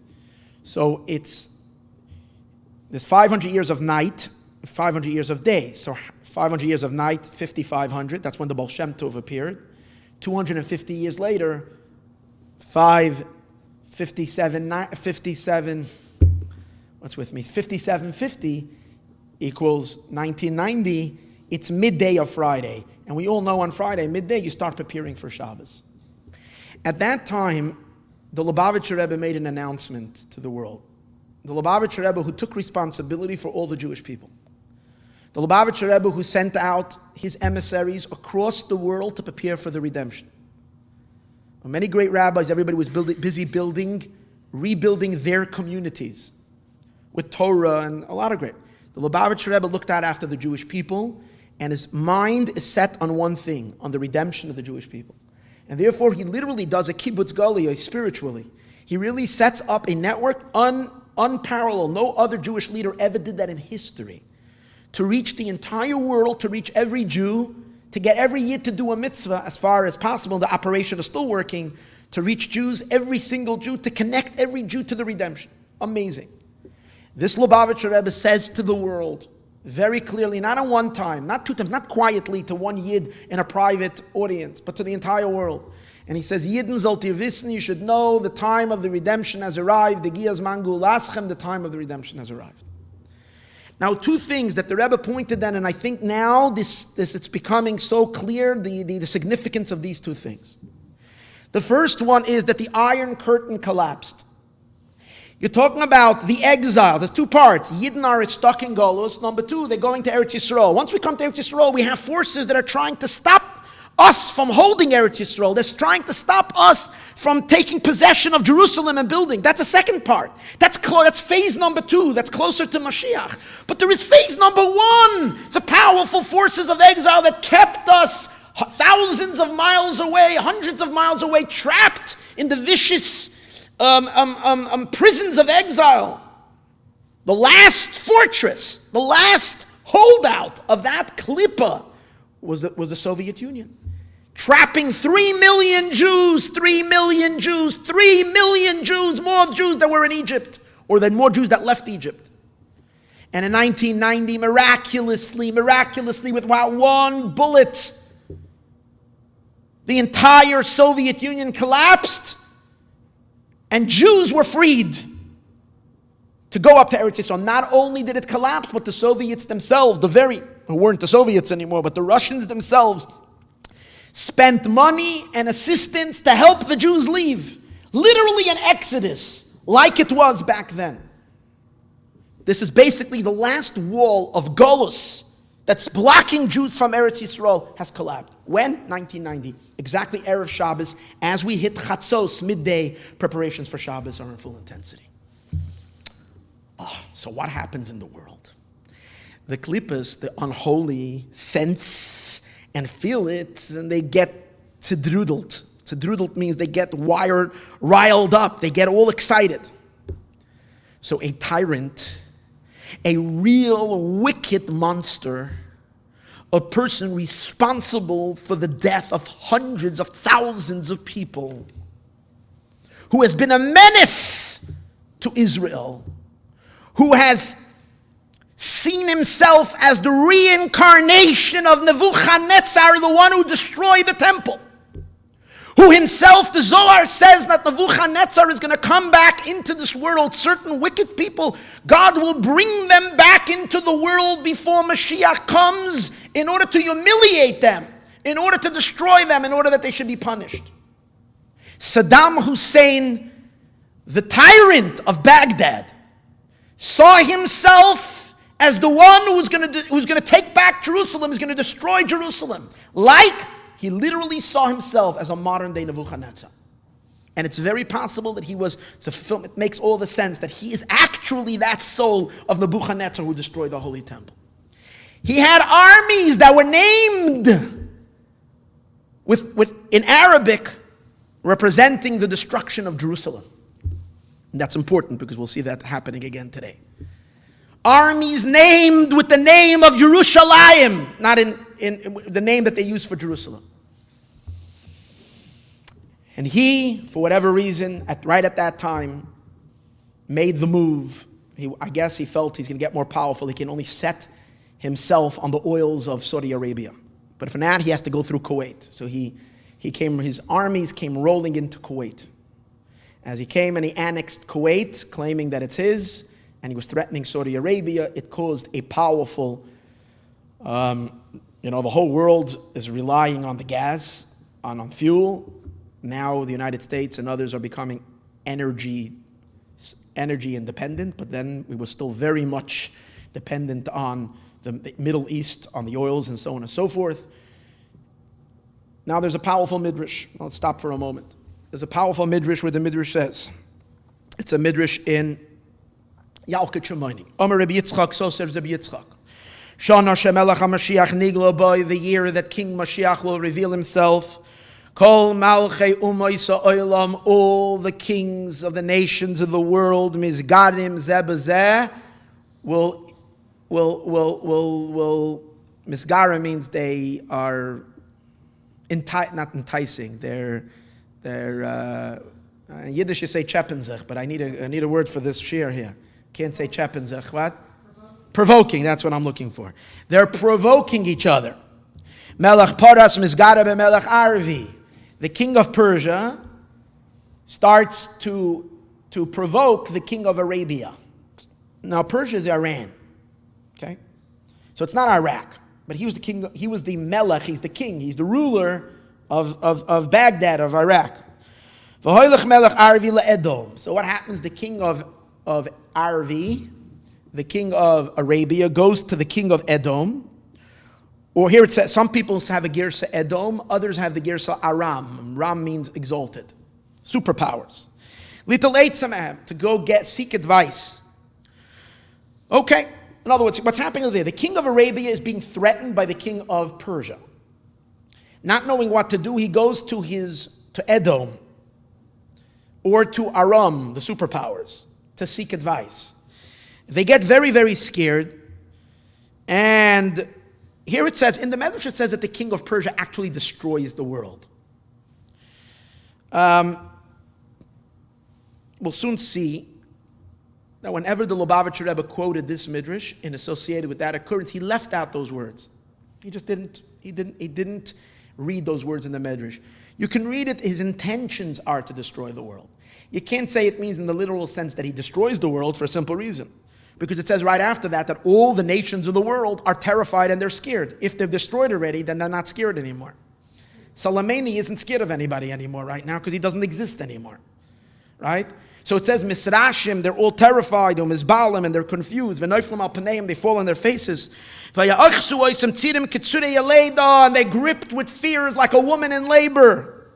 So there's 500 years of night, 500 years of day. So 500 years of night, 5,500. That's when the Baal Shem Tov appeared. 250 years later, 5750 equals 1990. It's midday of Friday. And we all know on Friday, midday, you start preparing for Shabbos. At that time, the Lubavitcher Rebbe made an announcement to the world. The Lubavitcher Rebbe who took responsibility for all the Jewish people. The Lubavitcher Rebbe who sent out his emissaries across the world to prepare for the redemption. Many great rabbis, everybody was busy rebuilding their communities with Torah and a lot of great. The Lubavitcher Rebbe looked out after the Jewish people, and his mind is set on one thing, on the redemption of the Jewish people. And therefore, he literally does a kibbutz galiyah spiritually. He really sets up a network unparalleled. No other Jewish leader ever did that in history. To reach the entire world, to reach every Jew, to get every Yid to do a mitzvah as far as possible. The operation is still working. To reach Jews, every single Jew, to connect every Jew to the redemption. Amazing. This Lubavitcher Rebbe says to the world, very clearly, not at one time, not 2 times, not quietly to one Yid in a private audience, but to the entire world. And he says, Yidden sollt ihr wissen, you should know the time of the redemption has arrived. The time of the redemption has arrived. Now, two things that the Rebbe pointed then, and I think now this it's becoming so clear, the significance of these two things. The first one is that the Iron Curtain collapsed. You're talking about the exile. There's two parts. Yidden are stuck in Golus. Number two, they're going to Eretz Yisroel. Once we come to Eretz Yisroel, we have forces that are trying to stop us from holding Eretz Yisroel. They're trying to stop us from taking possession of Jerusalem and building. That's the second part. That's phase number two. That's closer to Mashiach. But there is phase number one. The powerful forces of exile that kept us thousands of miles away, hundreds of miles away, trapped in the vicious prisons of exile. The last fortress, the last holdout of that klippa was the Soviet Union. Trapping 3 million Jews, 3 million Jews, 3 million Jews, more Jews than were in Egypt, or than more Jews that left Egypt. And in 1990, miraculously, without one bullet, the entire Soviet Union collapsed, and Jews were freed to go up to Eretz Yisrael. Not only did it collapse, but the Soviets themselves, who weren't the Soviets anymore, but the Russians themselves, spent money and assistance to help the Jews leave. Literally an exodus, like it was back then. This is basically the last wall of Golus that's blocking Jews from Eretz Yisrael has collapsed. When? 1990. Exactly Erev Shabbos. As we hit Chatzos, midday, preparations for Shabbos are in full intensity. So what happens in the world? The klippas, the unholy, sense and feel it, and they get tzedrudelt. Tzedrudelt means they get riled up. They get all excited. So a tyrant, a real wicked monster, a person responsible for the death of hundreds of thousands of people, who has been a menace to Israel, who has seen himself as the reincarnation of Nebuchadnezzar, the one who destroyed the temple, who himself, the Zohar says that Nebuchadnezzar is going to come back into this world. Certain wicked people, God will bring them back into the world before Mashiach comes in order to humiliate them, in order to destroy them, in order that they should be punished. Saddam Hussein, the tyrant of Baghdad, saw himself as the one who's going to take back Jerusalem, is going to destroy Jerusalem. Like he literally saw himself as a modern-day Nebuchadnezzar. And it's very possible that he was, it's a film, it makes all the sense that he is actually that soul of Nebuchadnezzar who destroyed the Holy Temple. He had armies that were named with in Arabic representing the destruction of Jerusalem. And that's important because we'll see that happening again today. Armies named with the name of Jerusalem, not in the name that they use for Jerusalem. And he, for whatever reason, right at that time, made the move. I guess he felt he's going to get more powerful. He can only set himself on the oils of Saudi Arabia. But for that, he has to go through Kuwait. So his armies came rolling into Kuwait. As he came and he annexed Kuwait, claiming that it's his, and he was threatening Saudi Arabia, it caused a powerful, the whole world is relying on the gas, on fuel. Now the United States and others are becoming energy independent, but then we were still very much dependent on the Middle East, on the oils and so on and so forth. Now there's a powerful midrash. Let's stop for a moment. There's a powerful midrash where the midrash says, it's a midrash in Yalkut Shemoni. Omer Rabbi Yitzchak, so says Rabbi Yitzchak. Shana Shemelach HaMashiach Niglo Boy, the year that King Mashiach will reveal himself. Kol Malchei Umaysa Olam, all the kings of the nations of the world, Mizgadim Zebazeh, will Mizgara means they are not enticing. They're in Yiddish you say Chepenzich, but I need a word for this shir here. Can't say Chepenzich. What? Provoking. That's what I'm looking for. They're provoking each other. Melech Paras Mizgara beMelech Arvi. The king of Persia starts to provoke the king of Arabia. Now Persia is Iran. Okay? So it's not Iraq, but he was the king, he was the melech, he's the king, he's the ruler of Baghdad, of Iraq. V'hoylech melech Arvi le'edom. So what happens? The king of Arvi, the king of Arabia, goes to the king of Edom. Or here it says, some people have a Gersa Edom, others have the Gersa Aram. Ram means exalted. Superpowers. Little Eitzamah, to go seek advice. Okay. In other words, what's happening there? The king of Arabia is being threatened by the king of Persia. Not knowing what to do, he goes to Edom or to Aram, the superpowers, to seek advice. They get very, very scared. And here it says, in the Medrash it says that the king of Persia actually destroys the world. We'll soon see that whenever the Lubavitcher Rebbe quoted this Midrash and associated with that occurrence, he left out those words. He didn't read those words in the Midrash. You can read it, his intentions are to destroy the world. You can't say it means in the literal sense that he destroys the world for a simple reason. Because it says right after that all the nations of the world are terrified and they're scared. If they've destroyed already, then they're not scared anymore. Soleimani isn't scared of anybody anymore right now because he doesn't exist anymore. Right? So it says, Misrashim, they're all terrified, Mizbalim, and they're confused. V'noiflim al paneim, they fall on their faces. V'ya'achsu oisem tzirim kitzurei yaleida, and they're gripped with fears like a woman in labor.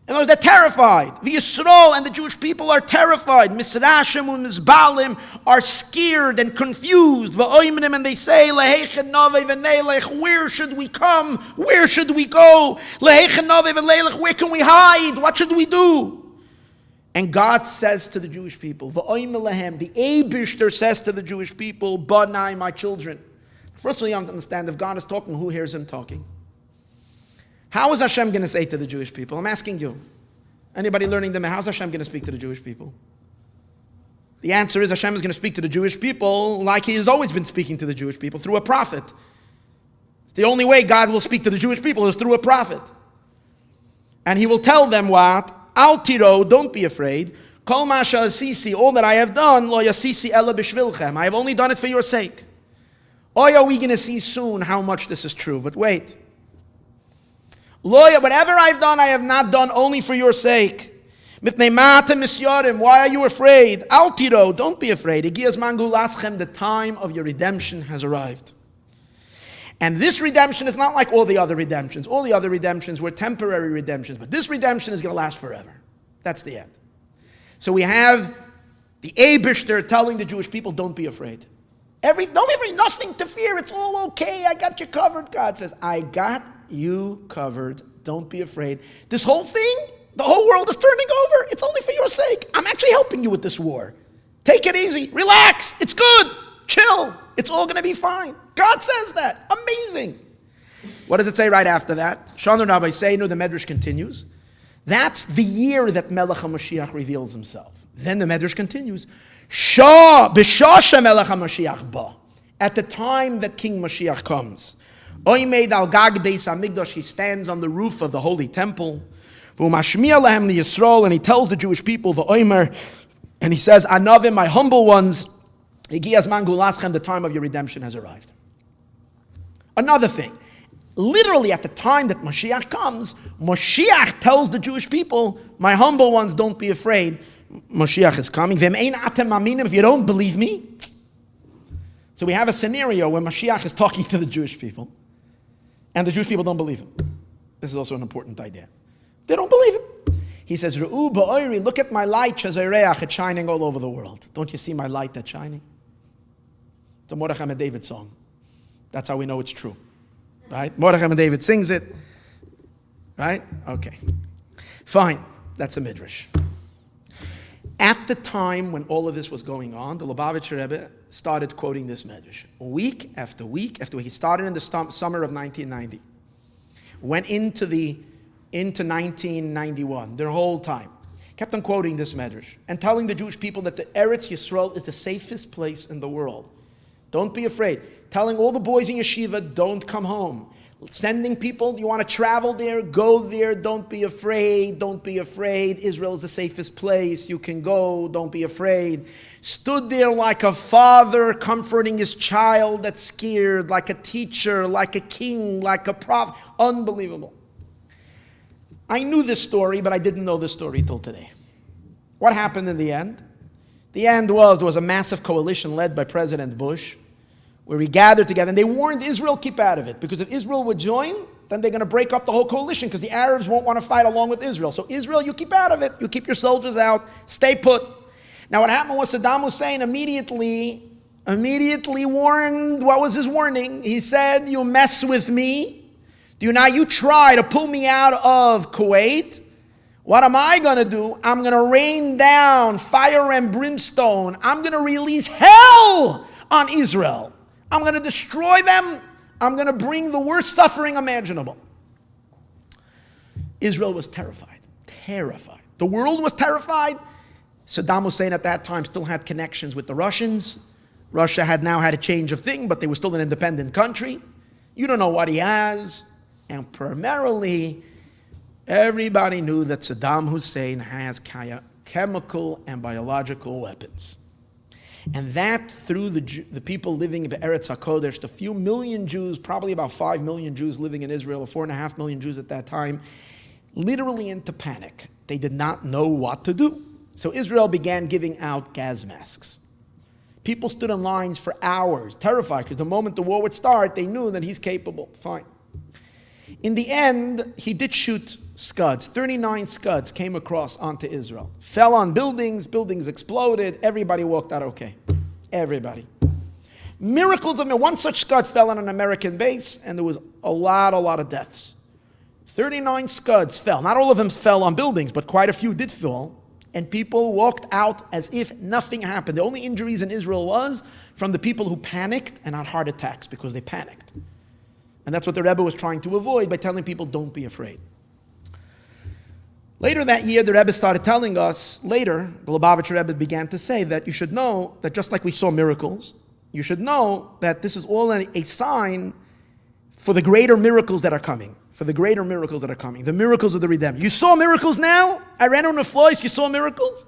In other words, they're terrified. The Yisroel and the Jewish people are terrified. Misrashim and Mizbalim are scared and confused. V'oimrim, and they say, Leheichen novei v'neilech, where should we come? Where should we go? Leheichen novei v'neilech, where can we hide? What should we do? And God says to the Jewish people, V'oimrim lehem, the Eibishter says to the Jewish people, Banai, my children. First of all, you have to understand, if God is talking, who hears him talking? How is Hashem going to say to the Jewish people? I'm asking you. Anybody learning them? How's Hashem going to speak to the Jewish people? The answer is Hashem is going to speak to the Jewish people like he has always been speaking to the Jewish people, through a prophet. The only way God will speak to the Jewish people is through a prophet. And he will tell them what? Al tiro, don't be afraid. Kol masha asisi, all that I have done, lo yasisi ela b'shvilchem. I have only done it for your sake. Oh, are we going to see soon how much this is true? But wait. Whatever I've done, I have not done only for your sake. Why are you afraid? Al tiro, don't be afraid. The time of your redemption has arrived. And this redemption is not like all the other redemptions. All the other redemptions were temporary redemptions, but this redemption is going to last forever. That's the end. So we have the Eibishter telling the Jewish people, don't be afraid. Nothing to fear. It's all okay. I got you covered. God says, I got you covered. Don't be afraid. This whole thing, the whole world is turning over. It's only for your sake. I'm actually helping you with this war. Take it easy. Relax. It's good. Chill. It's all going to be fine. God says that. Amazing. What does it say right after that? Shana Rabbi Seinu, the Medrash continues. That's the year that Melech HaMashiach reveals himself. Then the Medrash continues. B'shasha Melech HaMashiach ba. At the time that King Mashiach comes. Oimed al gag beis hamikdash, he stands on the roof of the holy temple. V'umashmiya lahem li Yisroel, and he tells the Jewish people, v'oimer, and he says, Anavim, my humble ones, Higiyas man gulaschem, the time of your redemption has arrived. Another thing, literally at the time that Mashiach comes, Mashiach tells the Jewish people, my humble ones, don't be afraid. Mashiach is coming. If you don't believe me. So we have a scenario where Mashiach is talking to the Jewish people, and the Jewish people don't believe him. This is also an important idea. They don't believe him. He says, Re'u ba'oiri, look at my light, shazareach, it's shining all over the world. Don't you see my light that's shining? It's a Mordechai and David song. That's how we know it's true. Right? Mordechai and David sings it. Right? Okay. Fine. That's a midrash. At the time when all of this was going on, the Lubavitcher Rebbe started quoting this medrash. Week after week after week. He started in the summer of 1990. Went into 1991, their whole time. Kept on quoting this medrash and telling the Jewish people that the Eretz Yisroel is the safest place in the world. Don't be afraid. telling all the boys in yeshiva, don't come home. Sending people, you want to travel there, go there, don't be afraid, don't be afraid. Israel is the safest place, you can go, don't be afraid. Stood there like a father comforting his child that's scared, like a teacher, like a king, like a prophet. Unbelievable. I knew this story, but I didn't know this story till today. What happened in the end? The end was, there was a massive coalition led by President Bush, where we gathered together, and they warned Israel, keep out of it, because if Israel would join, then they're going to break up the whole coalition, because the Arabs won't want to fight along with Israel. So Israel, you keep out of it, you keep your soldiers out, stay put. Now what happened was Saddam Hussein immediately warned, what was his warning? He said, you mess with me, you try to pull me out of Kuwait, what am I going to do? I'm going to rain down fire and brimstone. I'm going to release hell on Israel. I'm going to destroy them. I'm going to bring the worst suffering imaginable. Israel was terrified. The world was terrified. Saddam Hussein at that time still had connections with the Russians. Russia had now had a change of thing, but they were still an independent country. You don't know what he has. And primarily, everybody knew that Saddam Hussein has chemical and biological weapons. And that through the people living in the Eretz HaKodesh, the few million Jews, probably about 5 million Jews living in Israel, or 4.5 million Jews at that time, literally into panic. They did not know what to do. So Israel began giving out gas masks. People stood in lines for hours, terrified, because the moment the war would start, they knew that he's capable. Fine. In the end, he did shoot Scuds. 39 Scuds came across onto Israel. Fell on buildings exploded, everybody walked out okay. Everybody. Miracles of one such Scud fell on an American base, and there was a lot of deaths. 39 Scuds fell. Not all of them fell on buildings, but quite a few did fall. And people walked out as if nothing happened. The only injuries in Israel was from the people who panicked and had heart attacks because they panicked. And that's what the Rebbe was trying to avoid by telling people, don't be afraid. Later that year, the Rebbe started telling us, the Lubavitcher Rebbe began to say that you should know that just like we saw miracles, you should know that this is all a sign for the greater miracles that are coming. The miracles of the redemption. You saw miracles now? I ran on the floors, you saw miracles?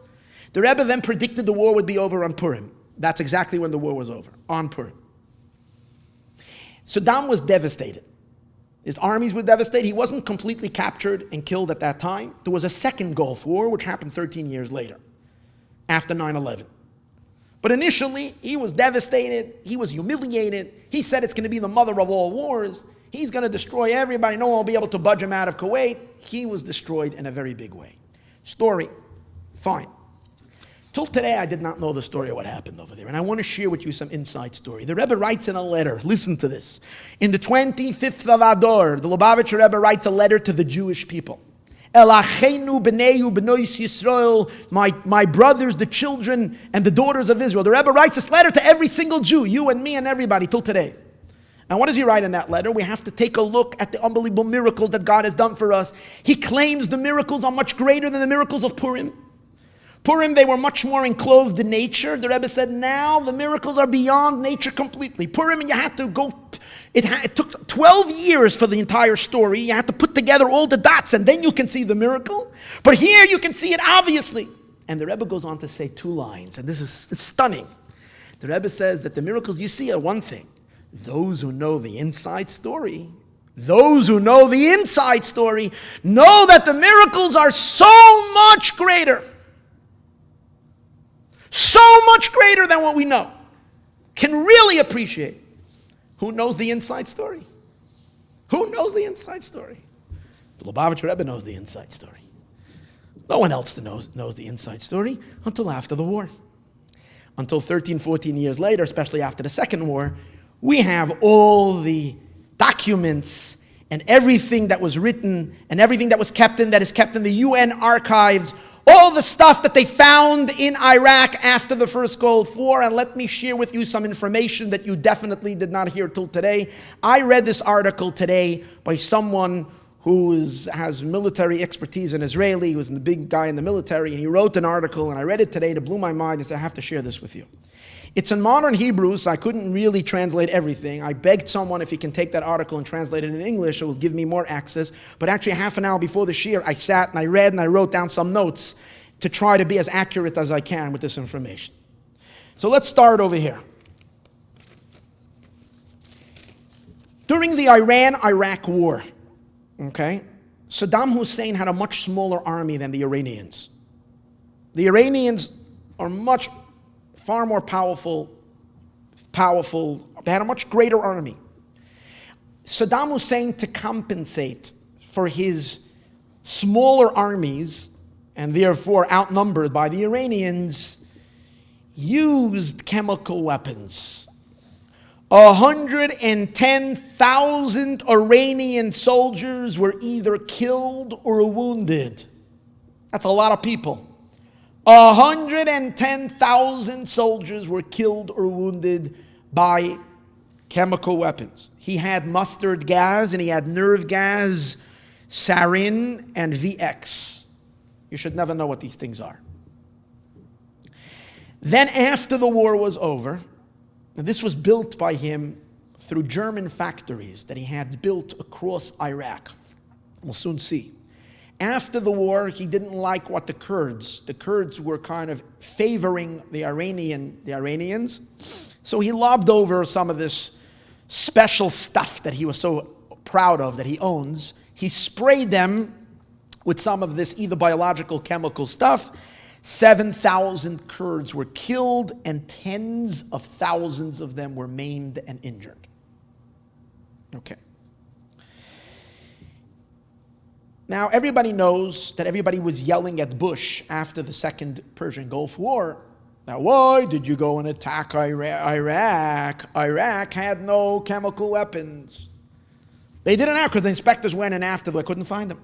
The Rebbe then predicted the war would be over on Purim. That's exactly when the war was over, on Purim. Saddam was devastated. His armies were devastated. He wasn't completely captured and killed at that time. There was a second Gulf War, which happened 13 years later, after 9/11. But initially, he was devastated. He was humiliated. He said it's going to be the mother of all wars. He's going to destroy everybody. No one will be able to budge him out of Kuwait. He was destroyed in a very big way. Story, fine. Till today, I did not know the story of what happened over there. And I want to share with you some inside story. The Rebbe writes in a letter, listen to this. In the 25th of Adar, the Lubavitcher Rebbe writes a letter to the Jewish people. El Achenu b'neyu b'nois Yisroel, my brothers, the children, and the daughters of Israel. The Rebbe writes this letter to every single Jew, you and me and everybody, till today. And what does he write in that letter? We have to take a look at the unbelievable miracles that God has done for us. He claims the miracles are much greater than the miracles of Purim. Purim, they were much more enclosed in nature. The Rebbe said, now the miracles are beyond nature completely. Purim, you had to go, it took 12 years for the entire story. You had to put together all the dots, and then you can see the miracle. But here you can see it obviously. And the Rebbe goes on to say 2 lines, and it's stunning. The Rebbe says that the miracles you see are one thing. Those who know the inside story, know that the miracles are so much greater. So much greater than what we know. Can really appreciate. Who knows the inside story? The Lubavitcher Rebbe knows the inside story. No one else knows the inside story until after the war. Until 13, 14 years later, especially after the Second War, we have all the documents and everything that was written and everything that is kept in the UN archives, all the stuff that they found in Iraq after the first Gulf War. And let me share with you some information that you definitely did not hear till today. I read this article today by someone who has military expertise, an Israeli, who's the big guy in the military, and he wrote an article, and I read it today to blew my mind. I said, I have to share this with you. It's in modern Hebrew, so I couldn't really translate everything. I begged someone if he can take that article and translate it in English, it will give me more access. But actually, half an hour before the shiur, I sat and I read and I wrote down some notes to try to be as accurate as I can with this information. So let's start over here. During the Iran-Iraq war, okay, Saddam Hussein had a much smaller army than the Iranians. The Iranians are far more powerful. They had a much greater army. Saddam Hussein, to compensate for his smaller armies, and therefore outnumbered by the Iranians, used chemical weapons. 110,000 Iranian soldiers were either killed or wounded. That's a lot of people. 110,000 soldiers were killed or wounded by chemical weapons. He had mustard gas and he had nerve gas, sarin, and VX. You should never know what these things are. Then after the war was over, and this was built by him through German factories that he had built across Iraq. We'll soon see. After the war, he didn't like what the Kurds were kind of favoring the Iranians. So he lobbed over some of this special stuff that he was so proud of, that he owns. He sprayed them with some of this either biological, chemical stuff. 7,000 Kurds were killed and tens of thousands of them were maimed and injured. Okay. Now, everybody knows that everybody was yelling at Bush after the Second Persian Gulf War. Now, why did you go and attack Iraq? Iraq had no chemical weapons. They didn't have, because the inspectors went in after, they couldn't find them.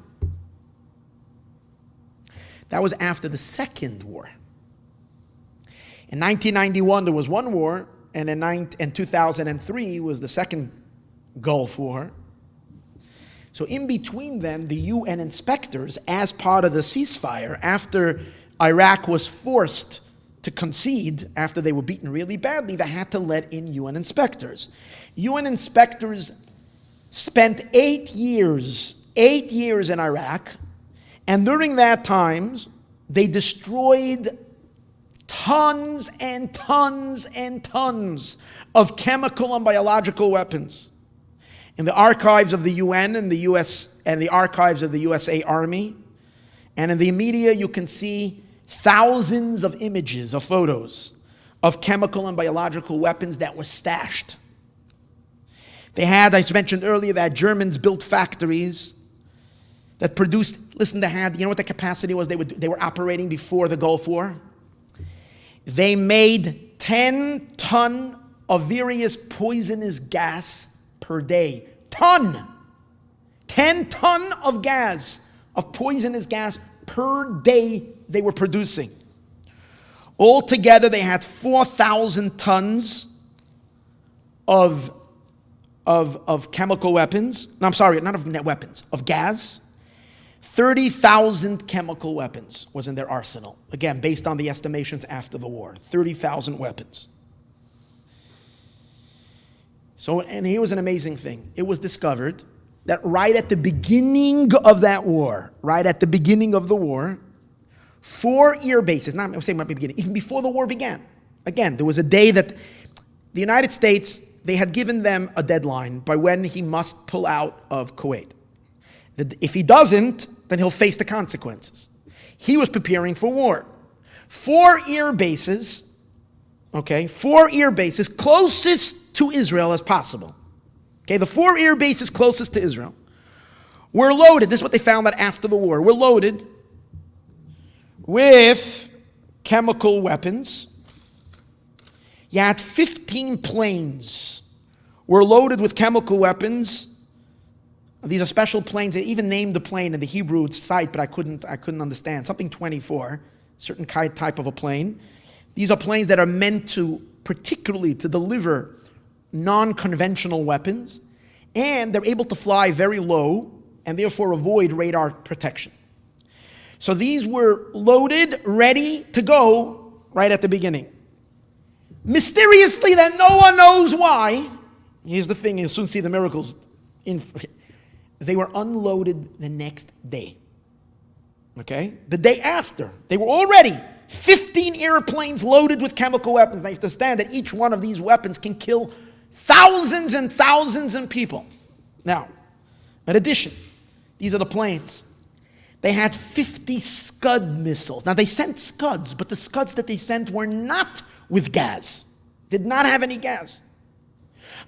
That was after the Second War. In 1991, there was one war, and in 2003 was the Second Gulf War. So in between then, the UN inspectors, as part of the ceasefire, after Iraq was forced to concede, after they were beaten really badly, they had to let in UN inspectors. UN inspectors spent 8 years in Iraq, and during that time, they destroyed tons and tons and tons of chemical and biological weapons. In the archives of the UN and the US and the archives of the USA Army, and in the media, you can see thousands of images, of photos of chemical and biological weapons that were stashed. They had, as I mentioned earlier, that Germans built factories that produced, you know what the capacity was they were operating before the Gulf War? They made 10 tons of various poisonous gas per day. 10 tons of gas, of poisonous gas per day they were producing. Altogether, they had 4,000 tons of chemical weapons. No, I'm sorry, not of weapons, of gas. 30,000 chemical weapons was in their arsenal. Again, based on the estimations after the war. 30,000 weapons. So, and here was an amazing thing. It was discovered that right at the beginning of that war, right at the beginning of the war, 4 air bases, not I'm saying at the beginning, even before the war began. Again, there was a day that the United States, they had given them a deadline by when he must pull out of Kuwait. If he doesn't, then he'll face the consequences. He was preparing for war. 4 air bases, okay, 4 air bases closest to Israel as possible. Okay, the 4 air bases closest to Israel were loaded. This is what they found out after the war. Were loaded with chemical weapons. You had 15 planes were loaded with chemical weapons. These are special planes. They even named the plane in the Hebrew site, but I couldn't understand. Something 24, certain type of a plane. These are planes that are meant to, particularly to deliver non-conventional weapons, and they're able to fly very low and therefore avoid radar protection. So these were loaded, ready to go right at the beginning. mysteriously that no one knows why. Here's the thing, you'll soon see the miracles. They were unloaded the next day. Okay? The day after. They were already 15 airplanes loaded with chemical weapons. Now you have to understand that each one of these weapons can kill thousands and thousands of people. Now, in addition, these are the planes. They had 50 Scud missiles. Now they sent Scuds, but the Scuds that they sent were not with gas. Did not have any gas.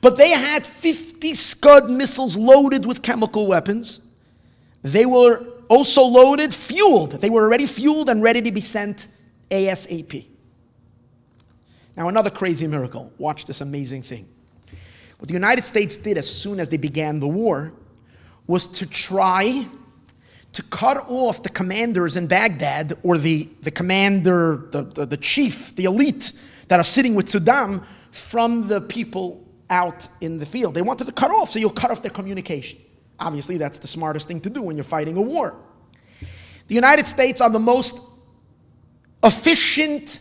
But they had 50 Scud missiles loaded with chemical weapons. They were also loaded, fueled. They were already fueled and ready to be sent ASAP. Now another crazy miracle. Watch this amazing thing. What the United States did as soon as they began the war was to try to cut off the commanders in Baghdad, or the commander, the chief, the elite that are sitting with Saddam, from the people out in the field. They wanted to cut off, so you'll cut off their communication. Obviously, that's the smartest thing to do when you're fighting a war. The United States are the most efficient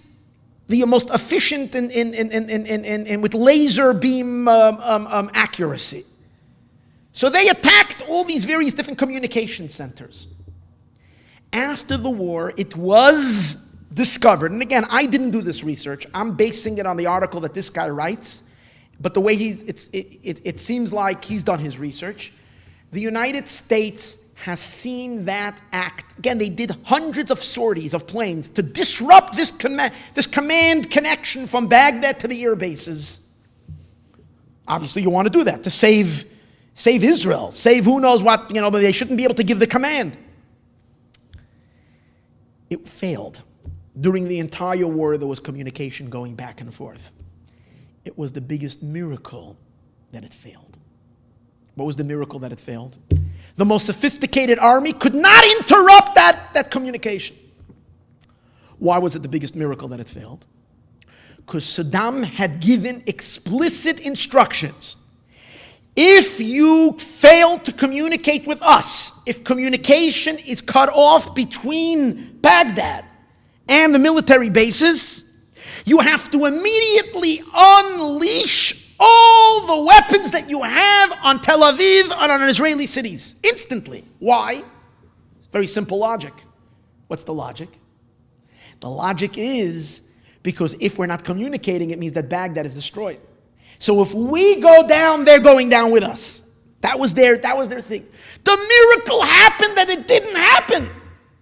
in with laser beam accuracy. So they attacked all these various different communication centers. After the war, it was discovered, and again, I didn't do this research. I'm basing it on the article that this guy writes, but the way it seems like he's done his research. The United States has seen that act. Again, they did hundreds of sorties of planes to disrupt this command connection from Baghdad to the air bases. Obviously, you want to do that to save Israel, save who knows what, but they shouldn't be able to give the command. It failed. During the entire war, there was communication going back and forth. It was the biggest miracle that it failed. What was the miracle that it failed? The most sophisticated army could not interrupt that communication. Why was it the biggest miracle that it failed? Because Saddam had given explicit instructions. If you fail to communicate with us, if communication is cut off between Baghdad and the military bases, you have to immediately unleash all the weapons that you have on Tel Aviv and on Israeli cities. Instantly. Why? Very simple logic. What's the logic? The logic is because if we're not communicating, it means that Baghdad is destroyed. So if we go down, they're going down with us. That was their thing. The miracle happened that it didn't happen.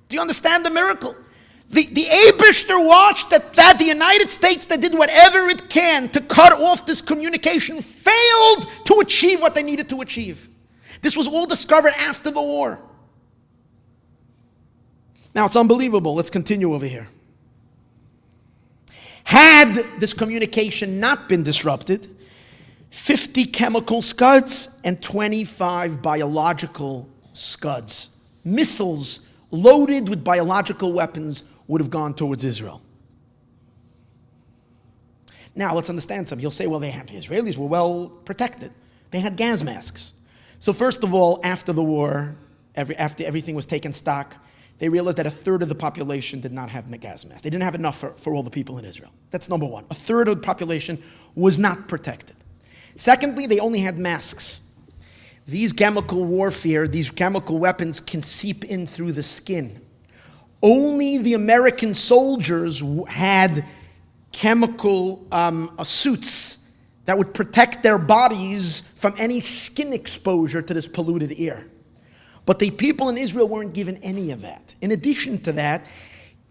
Do you understand the miracle? The Eibishter watched that the United States that did whatever it can to cut off this communication failed to achieve what they needed to achieve. This was all discovered after the war. Now it's unbelievable. Let's continue over here. Had this communication not been disrupted, 50 chemical scuds and 25 biological scuds, missiles loaded with biological weapons, would have gone towards Israel. Now, let's understand something. You'll say, well, the Israelis were well protected. They had gas masks. So first of all, after the war, after everything was taken stock, they realized that a third of the population did not have gas masks. They didn't have enough for all the people in Israel. That's number one. A third of the population was not protected. Secondly, they only had masks. These chemical warfare, these chemical weapons can seep in through the skin. Only the American soldiers had chemical suits that would protect their bodies from any skin exposure to this polluted air. But the people in Israel weren't given any of that. In addition to that,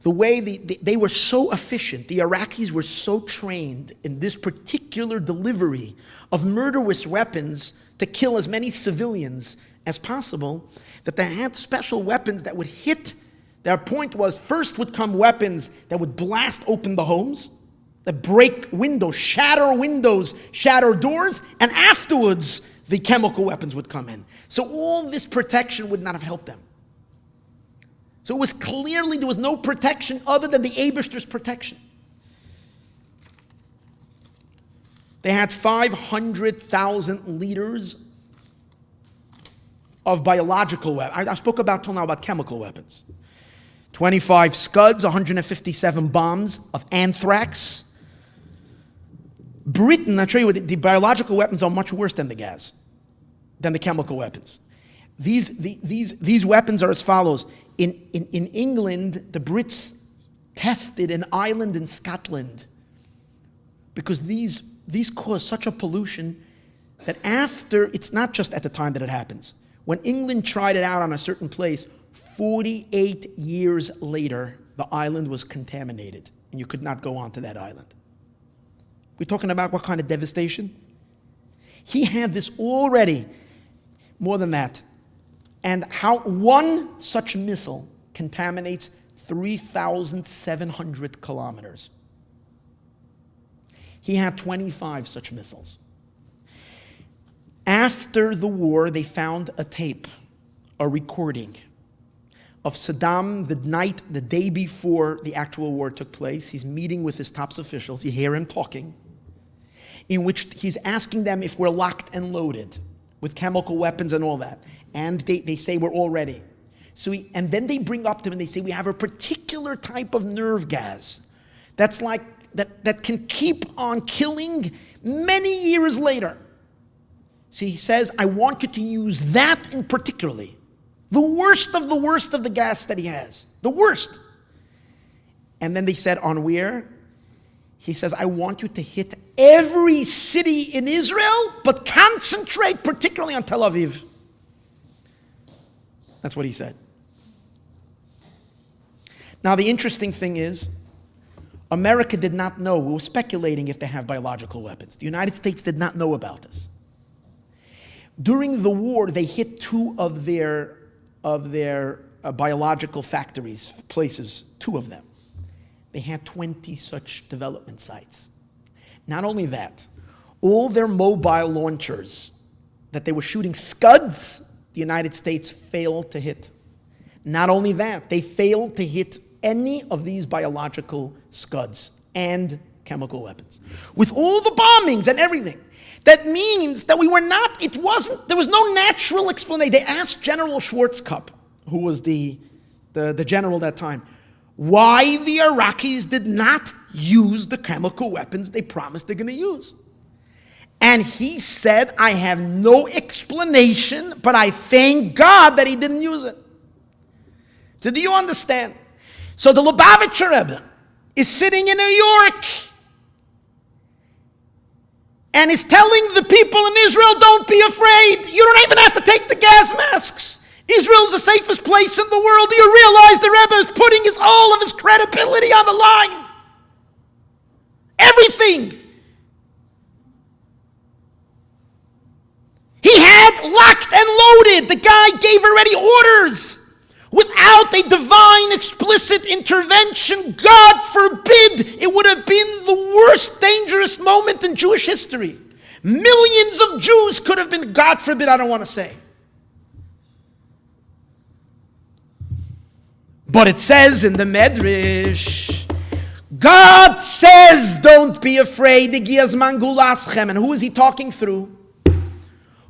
the way they were so efficient, the Iraqis were so trained in this particular delivery of murderous weapons to kill as many civilians as possible, that they had special weapons that would hit. Their point was, first would come weapons that would blast open the homes, that break windows, shatter doors, and afterwards the chemical weapons would come in. So all this protection would not have helped them. So it was clearly there was no protection other than the Eibishter's protection. They had 500,000 liters of biological weapons. I spoke about till now about chemical weapons. 25 scuds, 157 bombs of anthrax, Britain, I'll show you, the biological weapons are much worse than the gas, than the chemical weapons. These weapons are as follows. In England, the Brits tested an island in Scotland because these cause such a pollution that after, it's not just at the time that it happens. When England tried it out on a certain place, 48 years later, the island was contaminated and you could not go onto that island. We're talking about what kind of devastation? He had this already, more than that. And how one such missile contaminates 3,700 kilometers. He had 25 such missiles. After the war, they found a tape, a recording of Saddam the day before the actual war took place. He's meeting with his top officials. You hear him talking, in which he's asking them if we're locked and loaded with chemical weapons and all that. And they say we're all ready. And then they bring up to him and they say we have a particular type of nerve gas that's like that can keep on killing many years later. So he says, I want you to use that in particularly. The worst of the gas that he has. The worst. And then they said, on where? He says, I want you to hit every city in Israel, but concentrate particularly on Tel Aviv. That's what he said. Now, the interesting thing is, America did not know. We were speculating if they have biological weapons. The United States did not know about this. During the war, they hit two of their biological factories, places, two of them. They had 20 such development sites. Not only that, all their mobile launchers that they were shooting Scuds, the United States failed to hit. Not only that, they failed to hit any of these biological Scuds and chemical weapons. With all the bombings and everything. That means that there was no natural explanation. They asked General Schwarzkopf, who was the general at that time, why the Iraqis did not use the chemical weapons they promised they're going to use. And he said, I have no explanation, but I thank God that he didn't use it. So do you understand? So the Lubavitcher Rebbe is sitting in New York and is telling the people in Israel, don't be afraid. You don't even have to take the gas masks. Israel is the safest place in the world. Do you realize the Rebbe is putting all of his credibility on the line? Everything. He had locked and loaded. The guy gave already orders. Without a divine explicit intervention, God forbid, it would have been the worst dangerous moment in Jewish history. Millions of Jews could have been, God forbid, I don't want to say. But it says in the Medrash, God says, don't be afraid. And who is he talking through?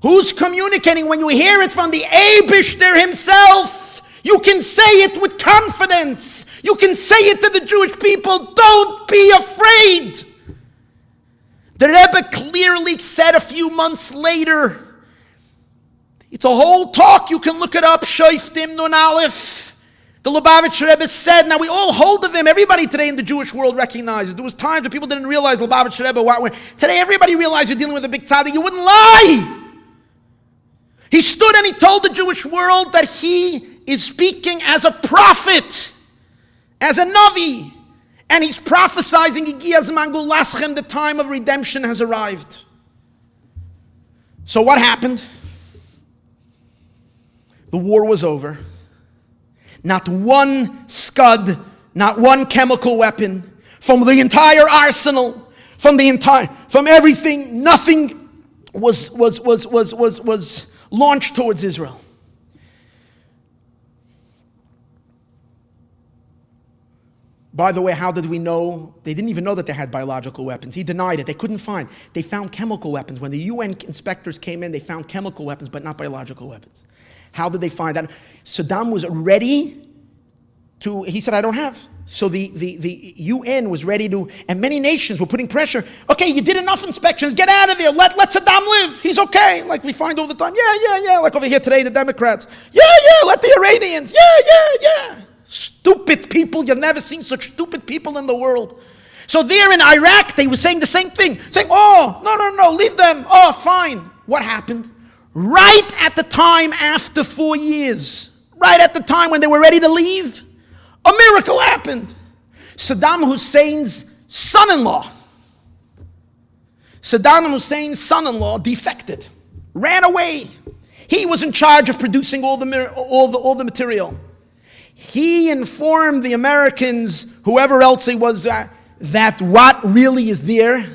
Who's communicating? When you hear it from the Eibishter himself, you can say it with confidence. You can say it to the Jewish people, don't be afraid. The Rebbe clearly said a few months later, it's a whole talk, you can look it up, Shoiftim Nun Aleph. The Lubavitcher Rebbe said, now we all hold of him, everybody today in the Jewish world recognizes. There was times when people didn't realize Lubavitcher Rebbe. Today everybody realizes you're dealing with a big tzaddik, you wouldn't lie. He stood and he told the Jewish world that he is speaking as a prophet, as a Navi, and he's prophesying, the time of redemption has arrived. So what happened? The war was over. Not one Scud, not one chemical weapon, from the entire arsenal, from everything, nothing was launched towards Israel. By the way, how did we know? They didn't even know that they had biological weapons. He denied it. They couldn't find. They found chemical weapons. When the UN inspectors came in, they found chemical weapons, but not biological weapons. How did they find that? Saddam was ready he said, I don't have. So the UN was ready to, and many nations were putting pressure. Okay, you did enough inspections. Get out of there. Let Saddam live. He's okay. Like we find all the time. Yeah. Like over here today, the Democrats. Yeah. Let the Iranians. Yeah. Stupid people. You've never seen such stupid people in the world. So there in Iraq, they were saying the same thing. Saying, oh, no, leave them. Oh, fine. What happened? Right at the time after 4 years, right at the time when they were ready to leave, a miracle happened. Saddam Hussein's son-in-law defected, ran away. He was in charge of producing all the material. He informed the Americans, whoever else it was, that what really is there.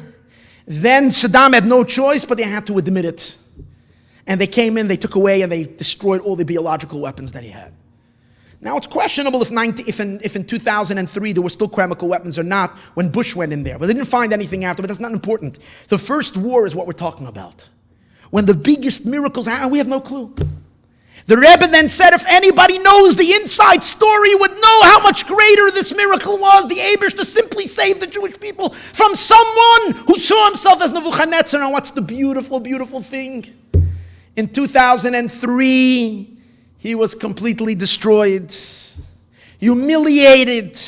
Then Saddam had no choice, but they had to admit it. And they came in, they took away, and they destroyed all the biological weapons that he had. Now it's questionable if in 2003 there were still chemical weapons or not when Bush went in there. But they didn't find anything after, but that's not important. The first war is what we're talking about. When the biggest miracles happen, we have no clue. The Rebbe then said, if anybody knows the inside story, would know how much greater this miracle was. The Eibishter simply saved the Jewish people from someone who saw himself as Nebuchadnezzar. And what's the beautiful, beautiful thing? In 2003, he was completely destroyed, humiliated,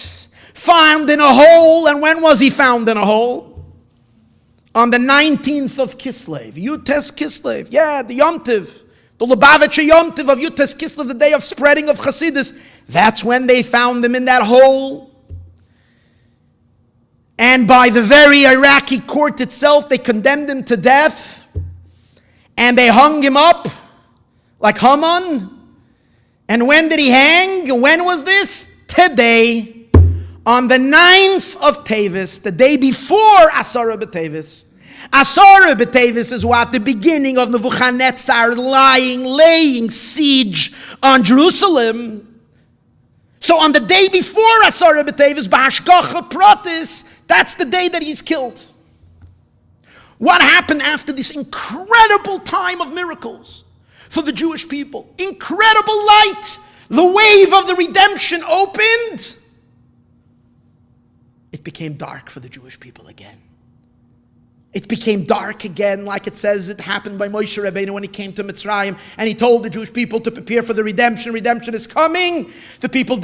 found in a hole. And when was he found in a hole? On the 19th of Kislev, Yutes Kislev. Yeah, the Yom Tiv. The Lubavitcher Yom Tiv of Yutes Kislev, the day of spreading of Chassidus. That's when they found him in that hole. And by the very Iraqi court itself, they condemned him to death. And they hung him up like Haman. And when did he hang? When was this? Today. On the 9th of Teves, the day before Asara B'Teves. Asara B'Teves is what? The beginning of Nebuchadnezzar laying siege on Jerusalem. So on the day before Asara B'Teves, B'Hashgacha Pratis, that's the day that he's killed. What happened after this incredible time of miracles for the Jewish people? Incredible light. The wave of the redemption opened. It became dark for the Jewish people again. It became dark again, like it says it happened by Moshe Rabbeinu when he came to Mitzrayim and he told the Jewish people to prepare for the redemption. Redemption is coming. The people,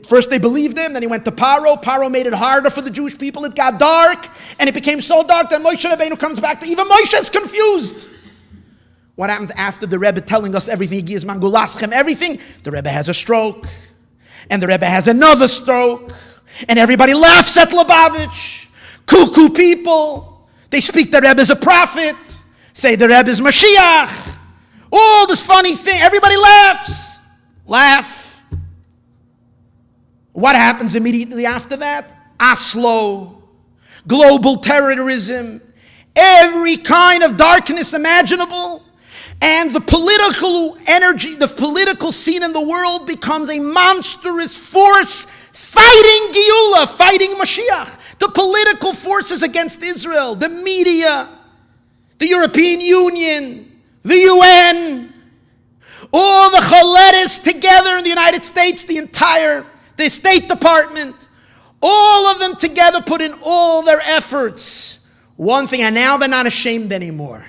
first they believed him, then he went to Paro. Paro made it harder for the Jewish people. It got dark, and it became so dark that Moshe Rabbeinu comes back to even Moshe is confused. What happens after the Rebbe telling us everything? He gives Mangulaschem everything. The Rebbe has a stroke, and the Rebbe has another stroke, and everybody laughs at Lubavitch. Cuckoo people. They speak the Rebbe is a prophet, say the Rebbe is Mashiach. All this funny thing, everybody laughs. Laugh. What happens immediately after that? Oslo, global terrorism, every kind of darkness imaginable. And the political energy, the political scene in the world becomes a monstrous force fighting Geula, fighting Mashiach. The political forces against Israel, the media, the European Union, the UN, all the Chaledis together in the United States, the State Department, all of them together put in all their efforts. One thing, and now they're not ashamed anymore.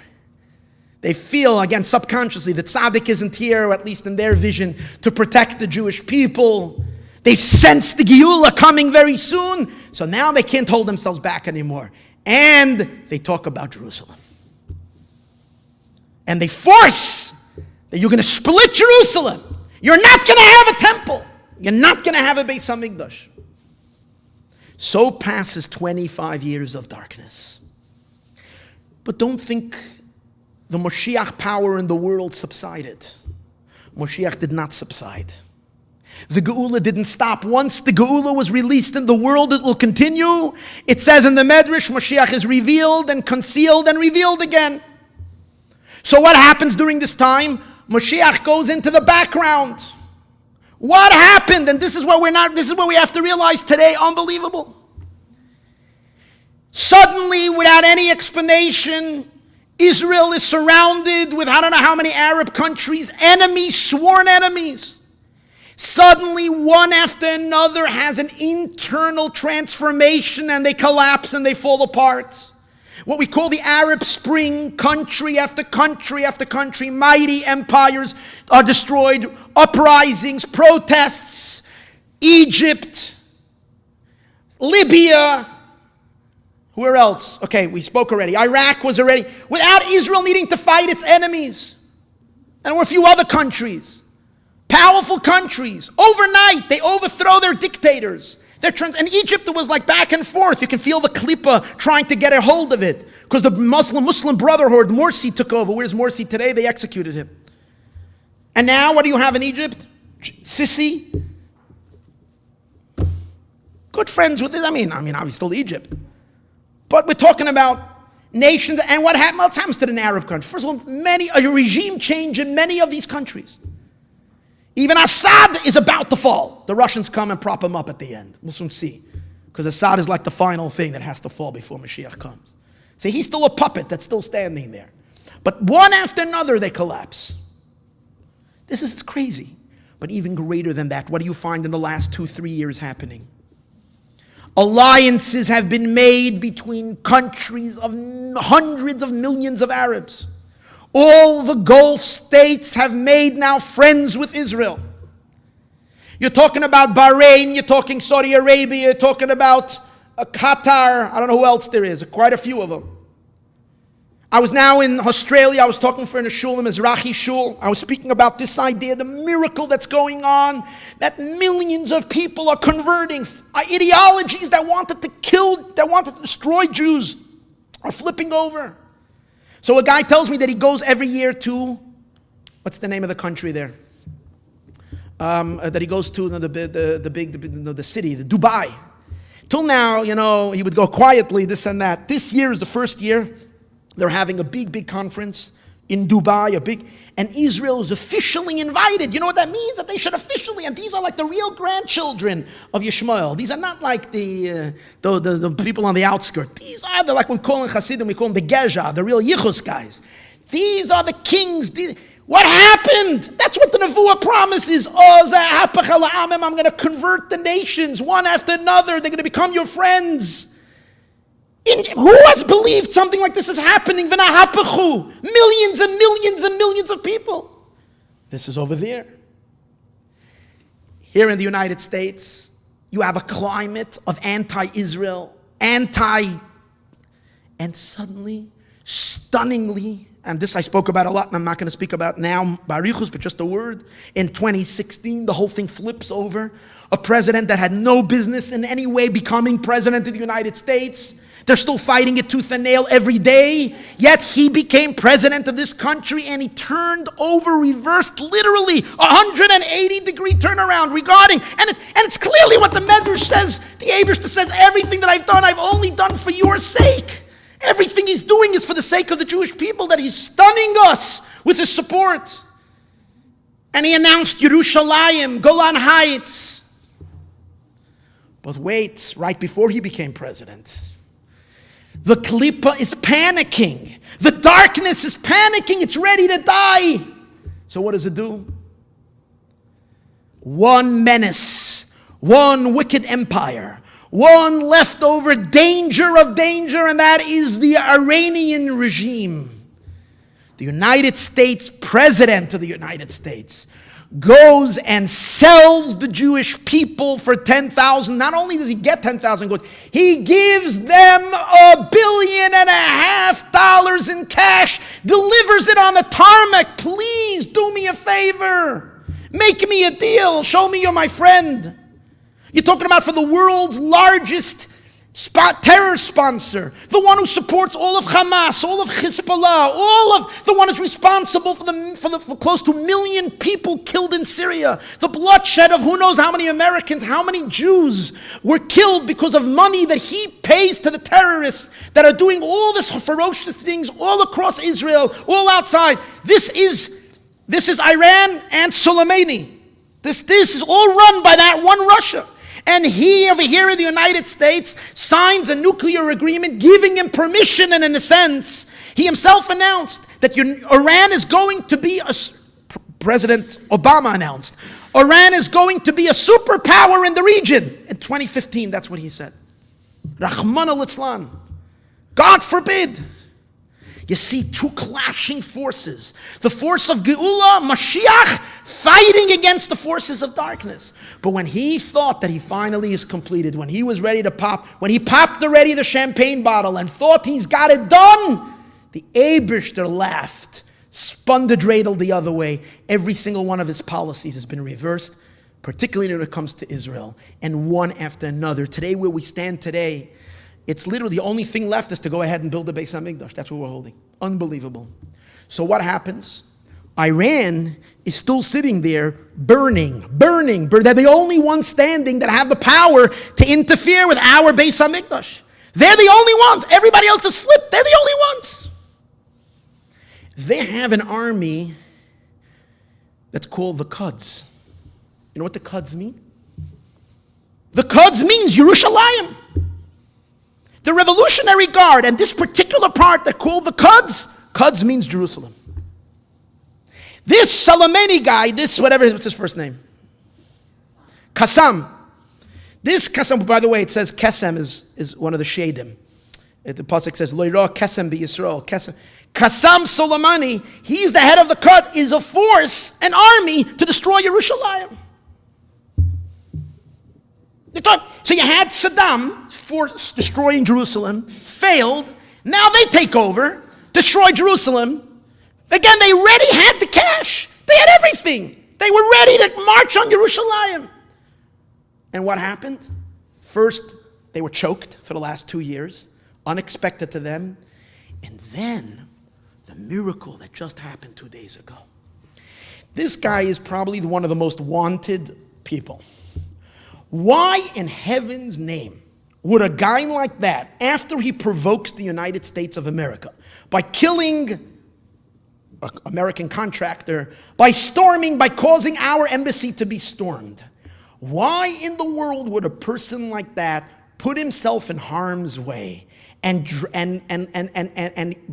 They feel, again, subconsciously, that Tzaddik isn't here, or at least in their vision, to protect the Jewish people. They sense the Geula coming very soon, so now they can't hold themselves back anymore. And they talk about Jerusalem. And they force that you're going to split Jerusalem. You're not going to have a temple. You're not going to have a Beis HaMikdash. So passes 25 years of darkness. But don't think the Mashiach power in the world subsided. Mashiach did not subside. The Geula didn't stop. Once the Geula was released in the world, it will continue. It says in the Medrash, Mashiach is revealed and concealed and revealed again. So what happens during this time? Mashiach goes into the background. What happened? And this is what we have to realize today. Unbelievable. Suddenly, without any explanation, Israel is surrounded with I don't know how many Arab countries, enemies, sworn enemies. Suddenly, one after another has an internal transformation and they collapse and they fall apart. What we call the Arab Spring, country after country after country, mighty empires are destroyed, uprisings, protests, Egypt, Libya, where else? Okay, we spoke already. Iraq was already, without Israel needing to fight its enemies. And there were a few other countries. Powerful countries. Overnight, they overthrow their dictators. And Egypt, it was like back and forth. You can feel the Klippa trying to get a hold of it. Because the Muslim Brotherhood, Morsi, took over. Where's Morsi today? They executed him. And now, what do you have in Egypt? Sisi. Good friends with it. I mean, obviously still Egypt. But we're talking about nations. And what happens to an Arab country? First of all, a regime change in many of these countries. Even Assad is about to fall. The Russians come and prop him up at the end. Muslims see. Because Assad is like the final thing that has to fall before Mashiach comes. See, he's still a puppet that's still standing there. But one after another, they collapse. This is crazy. But even greater than that, what do you find in the last 2-3 years happening? Alliances have been made between countries of hundreds of millions of Arabs. All the Gulf states have made now friends with Israel. You're talking about Bahrain, you're talking Saudi Arabia, you're talking about Qatar, I don't know who else there is, quite a few of them. I was now in Australia, I was talking for in a shul, a Mizrahi shul. I was speaking about this idea, the miracle that's going on, that millions of people are converting. Ideologies that wanted to kill, that wanted to destroy Jews are flipping over. So a guy tells me that he goes every year to, what's the name of the country there? That he goes to the city, the Dubai. Till now, he would go quietly, this and that. This year is the first year they're having a big conference in Dubai, and Israel is officially invited. You know what that means? That they should officially, and these are like the real grandchildren of Yisroel. These are not like the people on the outskirts. These are like we call in Chassidim, we call them the Geja, the real Yichus guys. These are the kings. What happened? That's what the Nevuah promises. I'm going to convert the nations one after another. They're going to become your friends. Who has believed something like this is happening? Millions and millions and millions of people. This is over there. Here in the United States, you have a climate of anti-Israel, and suddenly, stunningly, and this I spoke about a lot, and I'm not going to speak about now, Barichus, but just a word. In 2016, the whole thing flips over. A president that had no business in any way becoming president of the United States. They're still fighting it tooth and nail every day. Yet he became president of this country and he turned over, reversed literally 180-degree turnaround regarding, and it's clearly what the Medrash says. The Eibishter says, everything that I've done, I've only done for your sake. Everything he's doing is for the sake of the Jewish people, that he's stunning us with his support. And he announced Yerushalayim, Golan Heights. But wait, right before he became president, the Klippa is panicking. The darkness is panicking. It's ready to die. So what does it do? One menace, one wicked empire, one leftover danger of danger, and that is the Iranian regime. The United States, President of the United States, goes and sells the Jewish people for 10,000. Not only does he get 10,000 goods, he gives them $1.5 billion in cash, delivers it on the tarmac. Please do me a favor. Make me a deal. Show me you're my friend. You're talking about for the world's largest terror sponsor, the one who supports all of Hamas, all of Hezbollah, all of the one who's responsible for close to 1 million people killed in Syria, the bloodshed of who knows how many Americans, how many Jews were killed because of money that he pays to the terrorists that are doing all this ferocious things all across Israel, all outside. This is Iran and Soleimani. This is all run by that one Russia. And he, over here in the United States, signs a nuclear agreement giving him permission, and in a sense, he himself announced that Iran is going to be, President Obama announced, Iran is going to be a superpower in the region. In 2015, that's what he said. Rahman al-Islam. God forbid. You see two clashing forces. The force of Geula, Mashiach, fighting against the forces of darkness. But when he thought that he finally is completed, when he was ready to pop, when he popped already the champagne bottle and thought he's got it done, the Eibishter laughed, spun the dreidel the other way. Every single one of his policies has been reversed, particularly when it comes to Israel, and one after another. Today, where we stand today, it's literally the only thing left is to go ahead and build the Beis HaMikdash. That's what we're holding. Unbelievable. So what happens? Iran is still sitting there burning. They're the only ones standing that have the power to interfere with our Beis HaMikdash. They're the only ones. Everybody else is flipped. They're the only ones. They have an army that's called the Quds. You know what the Quds mean? The Quds means Yerushalayim. The Revolutionary Guard, and this particular part that called the Quds means Jerusalem. This Soleimani guy, what's his first name? Qassam. This Qassam, by the way, it says Qassam is one of the Shadim. The pasuk says, Lo yirah Qassam bi Yisroel. Qassam Soleimani, he's the head of the Quds, is a force, an army to destroy Yerushalayim. So you had Saddam force destroying Jerusalem, failed. Now they take over, destroy Jerusalem. Again, they already had the cash. They had everything. They were ready to march on Jerusalem. And what happened? First, they were choked for the last 2 years, unexpected to them. And then, the miracle that just happened 2 days ago. This guy is probably one of the most wanted people. Why in heaven's name would a guy like that, after he provokes the United States of America by killing an American contractor, by causing our embassy to be stormed, why in the world would a person like that put himself in harm's way and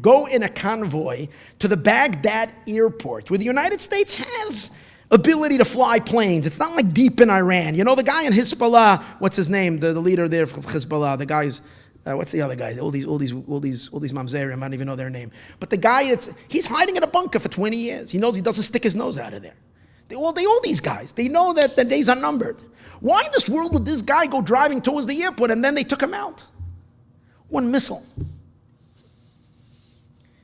go in a convoy to the Baghdad airport, where the United States has ability to fly planes? It's not like deep in Iran. You know, the guy in Hezbollah, what's his name? The leader there of Hezbollah, the guy's, what's the other guy? All these mamzerim, I don't even know their name. But the guy, he's hiding in a bunker for 20 years. He knows he doesn't stick his nose out of there. All these guys, they know that the days are numbered. Why in this world would this guy go driving towards the airport and then they took him out? One missile.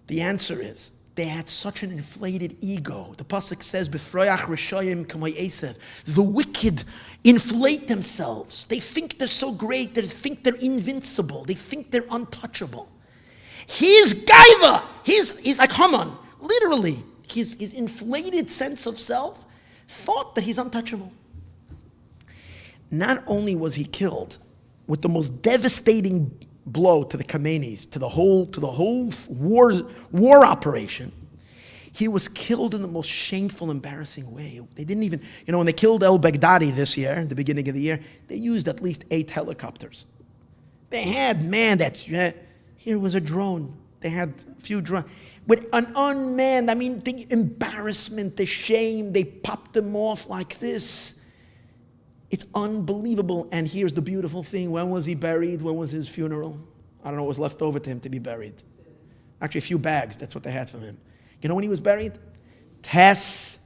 The answer is, they had such an inflated ego. The pasuk says, "B'froyach rishayim k'may esav." The wicked inflate themselves. They think they're so great. They think they're invincible. They think they're untouchable. He's gaiva. He's like Haman. Literally, his inflated sense of self thought that he's untouchable. Not only was he killed with the most devastating blow to the Khomeinis, to the whole war operation, he was killed in the most shameful, embarrassing way. They didn't even, when they killed el-Baghdadi this year, at the beginning of the year, they used at least 8 helicopters. They had, here was a drone. They had a few drones. With an unmanned, the embarrassment, the shame, they popped them off like this. It's unbelievable. And here's the beautiful thing. When was he buried? When was his funeral? I don't know what was left over to him to be buried. Actually, a few bags. That's what they had for him. You know when he was buried? Teives,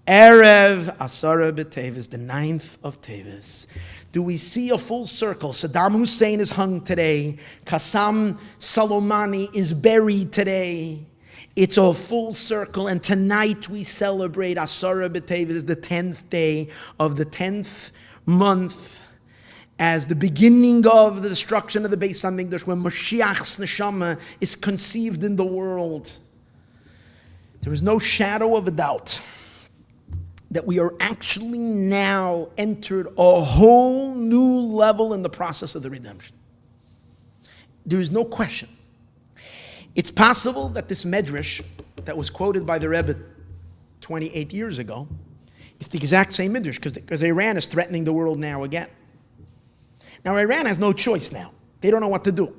Erev Asara b'Teves, the 9th of Teves. Do we see a full circle? Saddam Hussein is hung today. Qassam Soleimani is buried today. It's a full circle, and tonight we celebrate Asara b'Teves, the 10th day of the 10th month, as the beginning of the destruction of the Beis HaMikdash, when Mashiach's neshama is conceived in the world. There is no shadow of a doubt that we are actually now entered a whole new level in the process of the redemption. There is no question. It's possible that this medrash that was quoted by the Rebbe 28 years ago is the exact same medrash, because Iran is threatening the world now again. Now Iran has no choice now. They don't know what to do,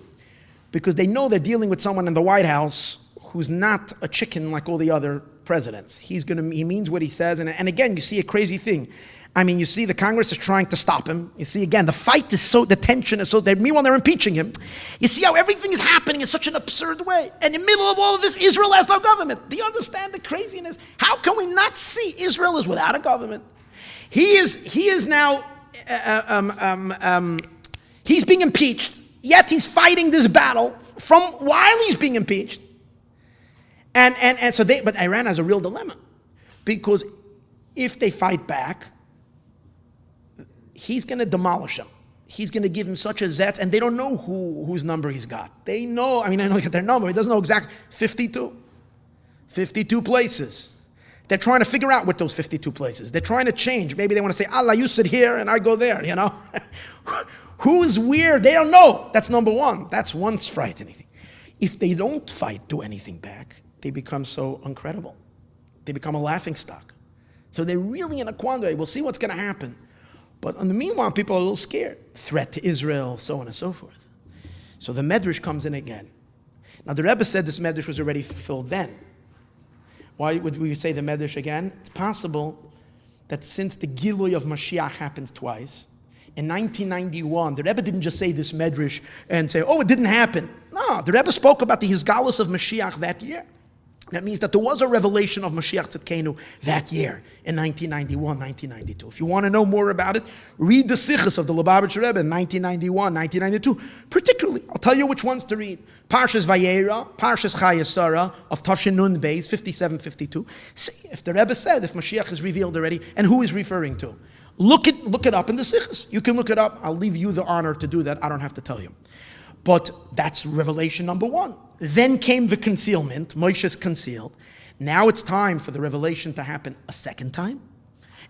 because they know they're dealing with someone in the White House who's not a chicken like all the other presidents. He means what he says. And again, you see a crazy thing. I mean, you see the Congress is trying to stop him. You see, again, the fight is the tension is so, meanwhile they're impeaching him. You see how everything is happening in such an absurd way. And in the middle of all of this, Israel has no government. Do you understand the craziness? How can we not see Israel is without a government? He is now, he's being impeached, yet he's fighting this battle from while he's being impeached. But Iran has a real dilemma, because if they fight back, he's going to demolish him. He's going to give him such a zetz, and they don't know whose number he's got. They know, I know their number, he doesn't know exact 52. 52 places. They're trying to figure out what those 52 places. They're trying to change. Maybe they want to say, Allah, you sit here and I go there, you know. Who's where? They don't know. That's number one. That's once frightening thing. If they don't do anything back, they become so incredible. They become a laughingstock. So they're really in a quandary. We'll see what's going to happen. But in the meanwhile, people are a little scared. Threat to Israel, so on and so forth. So the Medrash comes in again. Now the Rebbe said this Medrash was already fulfilled then. Why would we say the Medrash again? It's possible that since the Gilui of Mashiach happens twice, in 1991, the Rebbe didn't just say this Medrash and say, oh, it didn't happen. No, the Rebbe spoke about the Hisgalus of Mashiach that year. That means that there was a revelation of Mashiach Tzidkenu that year, in 1991, 1992. If you want to know more about it, read the Sichos of the Lubavitcher Rebbe in 1991, 1992. Particularly, I'll tell you which ones to read. Parshas Vayera, Parshas Chayesara of Toshin Nun Beis, 57, 52. See if the Rebbe said, if Mashiach is revealed already, and who is referring to. Look it up in the Sichos. You can look it up. I'll leave you the honor to do that. I don't have to tell you. But that's revelation number one. Then came the concealment. Moshe's concealed. Now it's time for the revelation to happen a second time.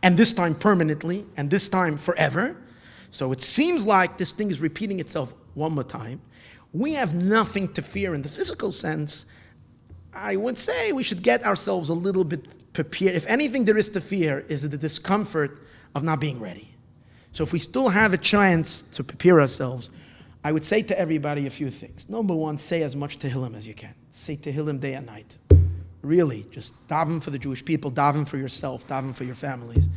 And this time permanently. And this time forever. So it seems like this thing is repeating itself one more time. We have nothing to fear in the physical sense. I would say we should get ourselves a little bit prepared. If anything there is to fear is the discomfort of not being ready. So if we still have a chance to prepare ourselves, I would say to everybody a few things. Number one, say as much Tehillim as you can. Say Tehillim day and night. Really, just daven for the Jewish people, daven for yourself, daven for your families.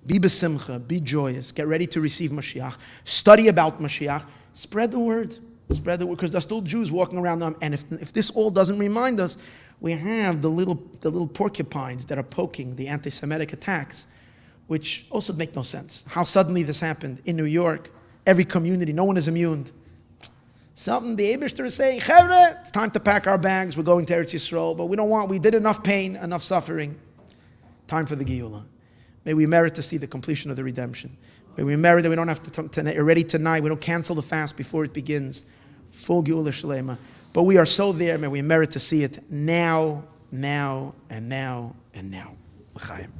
Be besimcha, be joyous, get ready to receive Mashiach. Study about Mashiach. Spread the word. Spread the word, because there's still Jews walking around them. And if this all doesn't remind us, we have the little porcupines that are poking the anti-Semitic attacks, which also make no sense. How suddenly this happened in New York, every community, no one is immune. Something the Eibishter is saying, Chevre, it's time to pack our bags, we're going to Eretz Yisroel, but we did enough pain, enough suffering. Time for the Geula. May we merit to see the completion of the redemption. May we merit that we don't have to already tonight, we don't cancel the fast before it begins. Full Geula Shalema. But we are so there, may we merit to see it now, and now, and now. L'chaim.